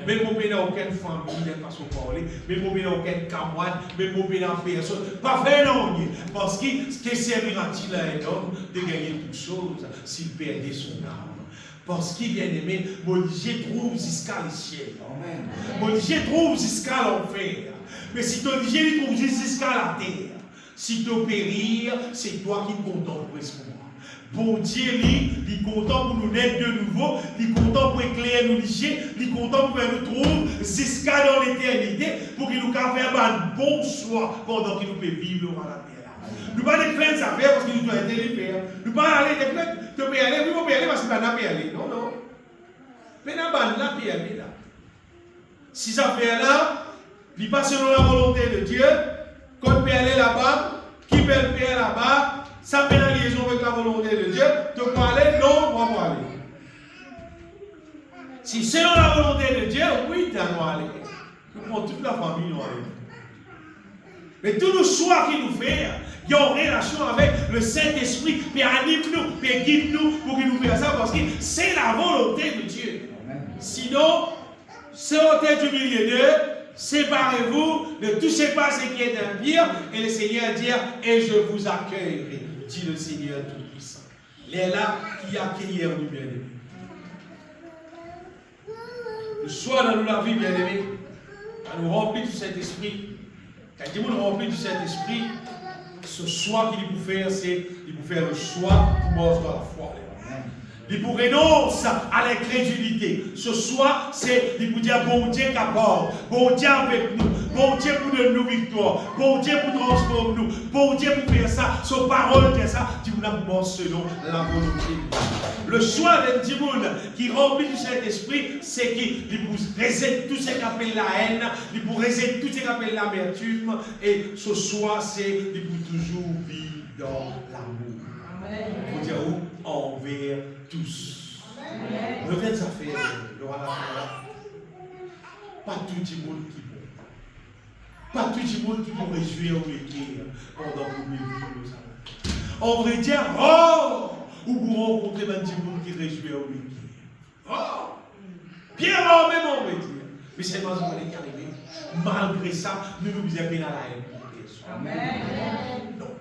Même mon père n'a aucune famille, n'a pas son parler, même mon père n'a aucun camarade, même mon père n'a personne. Pas faire non, parce que ce qui servira-t-il à un homme de gagner toutes choses s'il perdait son âme? Parce qu'il bien aimé, mon Dieu trouve jusqu'à le ciel. Mon Dieu trouve jusqu'à l'enfer. Mais si ton Dieu trouve jusqu'à la terre, si tu périr, c'est toi qui comptes presque moi. Bon Dieu, il est content pour nous naître de nouveau, il est content pour éclairer nos Dieu, il est content pour nous trouver jusqu'à dans l'éternité, pour qu'il nous fasse un bon choix pendant qu'il nous peut vivre à la terre. Nous ne pouvons pas faire des affaires parce qu'il nous doit être les faire. Nous ne pouvons pas aller, tu peux aller, oui, on peut aller parce que tu ne peux pas aller. Non, non. Mais tu ne peux pas aller là. Si ça fait là, il passe selon la volonté de Dieu, quand tu peux aller là-bas, qui peut le faire là-bas, ça met la liaison avec la volonté de Dieu, tu peux aller, non, on va aller. Si selon la volonté de Dieu, oui, tu dois aller. Nous prenons toute la famille, nous aller. Mais tous nos choix qu'il nous fait, il y a une relation avec le Saint-Esprit, puis anime-nous, puis guide-nous pour qu'il nous fasse ça, parce que c'est la volonté de Dieu. Amen. Sinon, sortez du milieu d'eux, séparez-vous, ne touchez pas ce qui est impur, et le Seigneur dit, et je vous accueillerai, dit le Seigneur Tout-Puissant. Il est là qui accueillir nous, bien-aimés. Le soir dans la vie, bien-aimés, à nous remplir du Saint-Esprit. Quand il nous remplit du Saint-Esprit, ce choix qu'il peut faire, c'est il peut faire le choix pour mort dans la foi. Il peut renoncer à l'incrédulité. Ce choix, c'est il peut dire bon Dieu capable, bon Dieu avec nous, bon Dieu pour donner nos victoires, bon Dieu pour transformer nous, bon Dieu pour faire ça, sa parole dit ça, tu nous selon la volonté de Dieu. Le choix d'un petit monde qui remplit du Saint-Esprit, c'est qu'il résette tout ce qu'on appelle la haine, il peut résette tout ce qu'on appelle l'amertume, et ce choix, c'est il peut toujours vivre dans l'amour. Il faut dire où? Envers tous. Le fait de ça fait, pas tout le monde qui est bon. Pas tout le monde qui nous réjouit au métier pendant que nous vivons. On va dire, oh, ou vous rencontrez même du monde qui réjouit au métier. Oh, bien rare même on va dire. Mais c'est moi qui est arrivé. Malgré ça, nous nous disons bien à la haine. Amen. Non.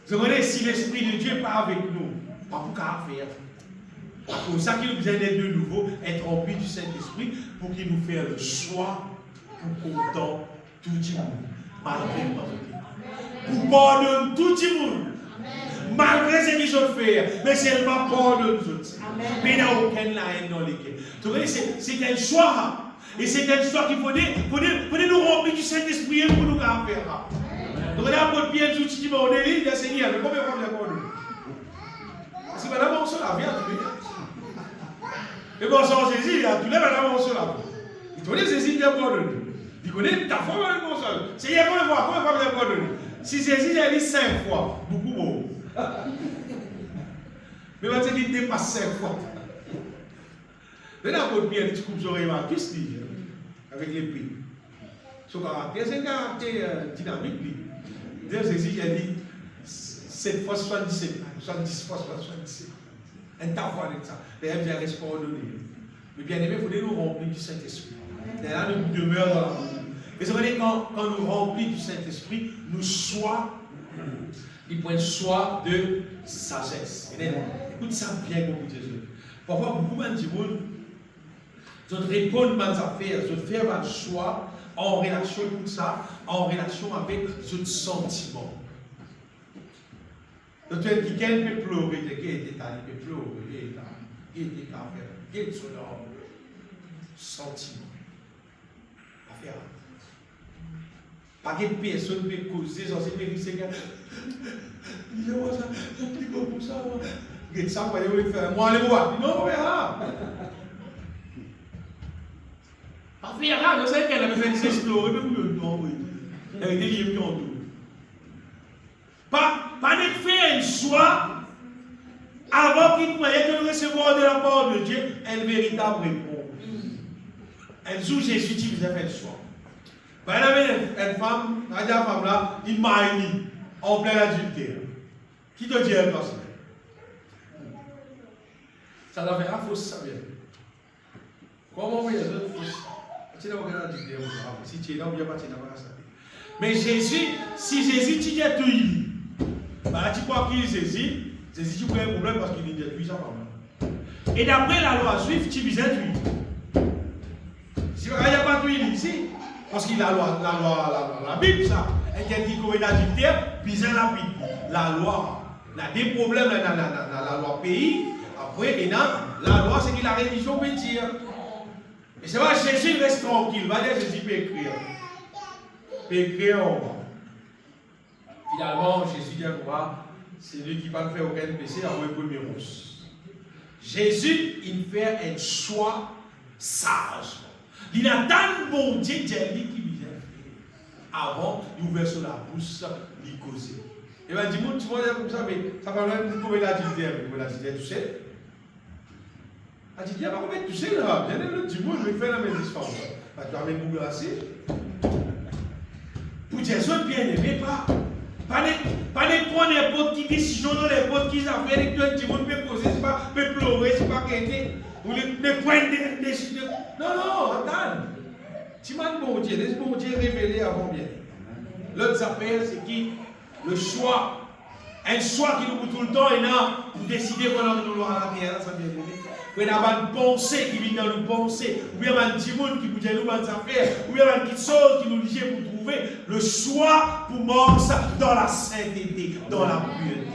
Vous comprenez, si l'Esprit de Dieu n'est pas avec nous, pas pour qu'à faire. C'est pour ça qu'il nous besoin d'être de nouveau, être rempli du Saint-Esprit, pour qu'il nous fasse le choix pour content tout le monde, malgré nous. Pour pardonner tout le monde, malgré ce qu'ils ont fait, mais seulement pardonner nous autres. Mais il n'y a aucune haine dans les cœurs. Vous voyez, c'est un choix. Et c'est un choix qu'il faut nous remplir du Saint-Esprit pour nous faire. Donc, on a un peu de bien tout ce qui m'a dit, il a Seigneur, mais combien de fois vous avez parce que madame, on se lave, et bon, sans Jésus, il y a tous les madame, on se lave. Il connaît Jésus, il a pardonné. Il connaît ta femme, il a pardonné. Seigneur, combien de fois vous avez pardonné? Si Jésus, il a dit 5 fois, beaucoup bon. Mais maintenant, il dépasse 5 fois. Mais là, pour bien, tu coupes les oreilles, avec les prix. Son caractère, c'est un caractère dynamique. D'ailleurs, Jésus a dit 7 fois 77, 70 fois 77. Un tas fois avec ça. D'ailleurs, il a répondu. Mais bien aimé, il faut nous remplir du Saint-Esprit. D'ailleurs, nous demeurons dans la vie. Et vous savez, quand nous remplissons du Saint-Esprit, nous sois, il point soif de sagesse. Écoute ça bien, beaucoup de Jésus. Parfois, beaucoup de gens, ils répondent à mes affaires, ils font un choix en relation avec ça, en relation avec ce sentiment. Donc, quelqu'un peut pleurer, quelqu'un peut pleurer, il est son sentiment. Affaire. Pas que personne ne peut causer, sans se dire, Seigneur, dis-moi ça, dis-moi pour ça, moi. Regarde ça, moi, je vais faire. Moi, allez voir. Non, on verra. Pas faire, je sais qu'elle a besoin de s'explorer, mais vous le non, oui. Avec des livres qui ont tout. Pas de faire un choix avant qu'il croyait que recevoir de la part de Dieu une véritable réponse. Un jour, Jésus dit, vous avez fait le choix. Il y avait une femme, la femme là, il m'a mis en plein adultère. Qui te dit elle parce que ça doit faire un faux ça bien. Comment vous voyez les autres fausses? Tu n'as pas adultère, si tu es là, ou bien pas, tu n'as pas ça. Mais Jésus, si Jésus tu dis tout il, bah tu crois qu'il est Jésus, tu prends un problème parce qu'il est puissant. Et d'après la loi juive, tu vises tout. Si il n'y a pas tout il ici, parce qu'il a la Bible, ça, interdit qu'on est adultère, puis la loi. Il y a des problèmes dans la loi pays. Après, et la loi, c'est que la religion peut dire. Et c'est vrai, Jésus reste tranquille. Va dire, Jésus peut écrire. Peut écrire en bas. Finalement, Jésus dit quoi? C'est lui qui ne va pas faire aucun péché avant le premier rose. Jésus, il fait un choix sage. Il attend bon Dieu qui vient avant, il ouvre sur la bouche, il cause. Et bien, dis-moi, tu vois, comme ça, mais ça va même trouver l'adultère. Mais l'adultère, tu sais. L'adultère, pas tu sais, là. Bien, dis-moi, je vais faire la même histoire. Tu vas même vous grasser. Pour dire ça, bien aimé, pas de prendre n'importe qui décision dans n'importe qui affaire, et que tu peux causer, c'est pas pleurer, c'est pas quitter. Ou ne prendre des décisions. Non, attends. Tu m'as bon Dieu, laisse bon Dieu révéler avant bien. L'autre affaire, c'est qui? Le choix. Un choix qui nous coûte tout le temps et là, pour décider qu'on a nous à la terre, ça vient de nous. On a une pensée qui vient dans nous penser, ou bien un petit monde qui nous dit nous affaires, ou bien une petite chose qui nous dit pour trouver le choix pour marcher dans la sainteté, dans la pureté.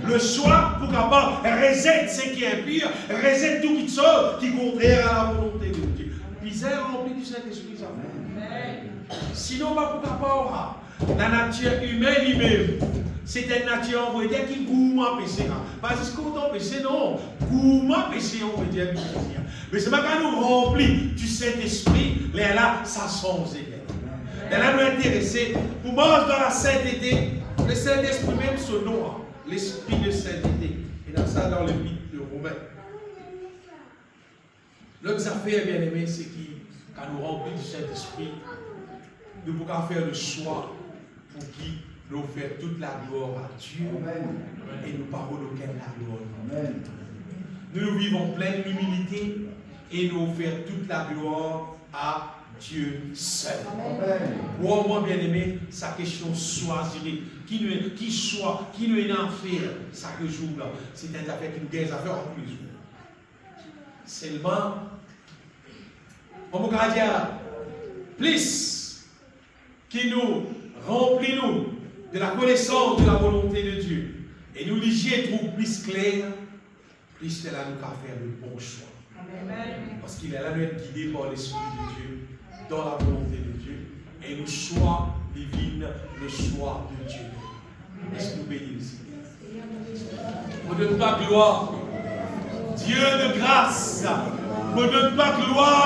Le choix pour capable rejeter ce qui est pire, rejeter tout qui chose qui est contraire à la volonté de Dieu. Bizarre rempli du Saint-Esprit, ça fait. Sinon, pas pour capable, la nature humaine lui-même, c'est une nature, on va dire, qui gourmand péché. Pas juste content péché, non. Gourmand péché, on va dire. Mais c'est pas quand nous remplit du Saint-Esprit, là, ça change. Là, nous intéresser pour manger dans la sainteté. Le Saint-Esprit même, son nom, l'Esprit de sainteté. Et dans ça, dans le livre de Romains. L'autre affaire, bien aimé, c'est quand nous remplit du Saint-Esprit, nous pouvons faire le choix pour qui nous faire toute la gloire à Dieu. Amen. Et nous parlons auquel la gloire. Amen. Nous vivons pleine humilité et nous faire toute la gloire à Dieu seul. Pour moi, bien aimé, sa question choisir. Qui nous est en faire chaque jour là. C'est une affaire qui nous gagne à faire en tous les jours. Seulement, on peut dire, plus qui nous remplit nous de la connaissance de la volonté de Dieu et nous l'y trouve plus clair, plus c'est là nous qu'à faire le bon choix. Amen. Parce qu'il est là nous être guidé par l'Esprit de Dieu dans la volonté de Dieu et le choix divine, le choix de Dieu. Est-ce que nous bénissons? On ne donne pas gloire. Dieu de grâce, ne donne pas gloire.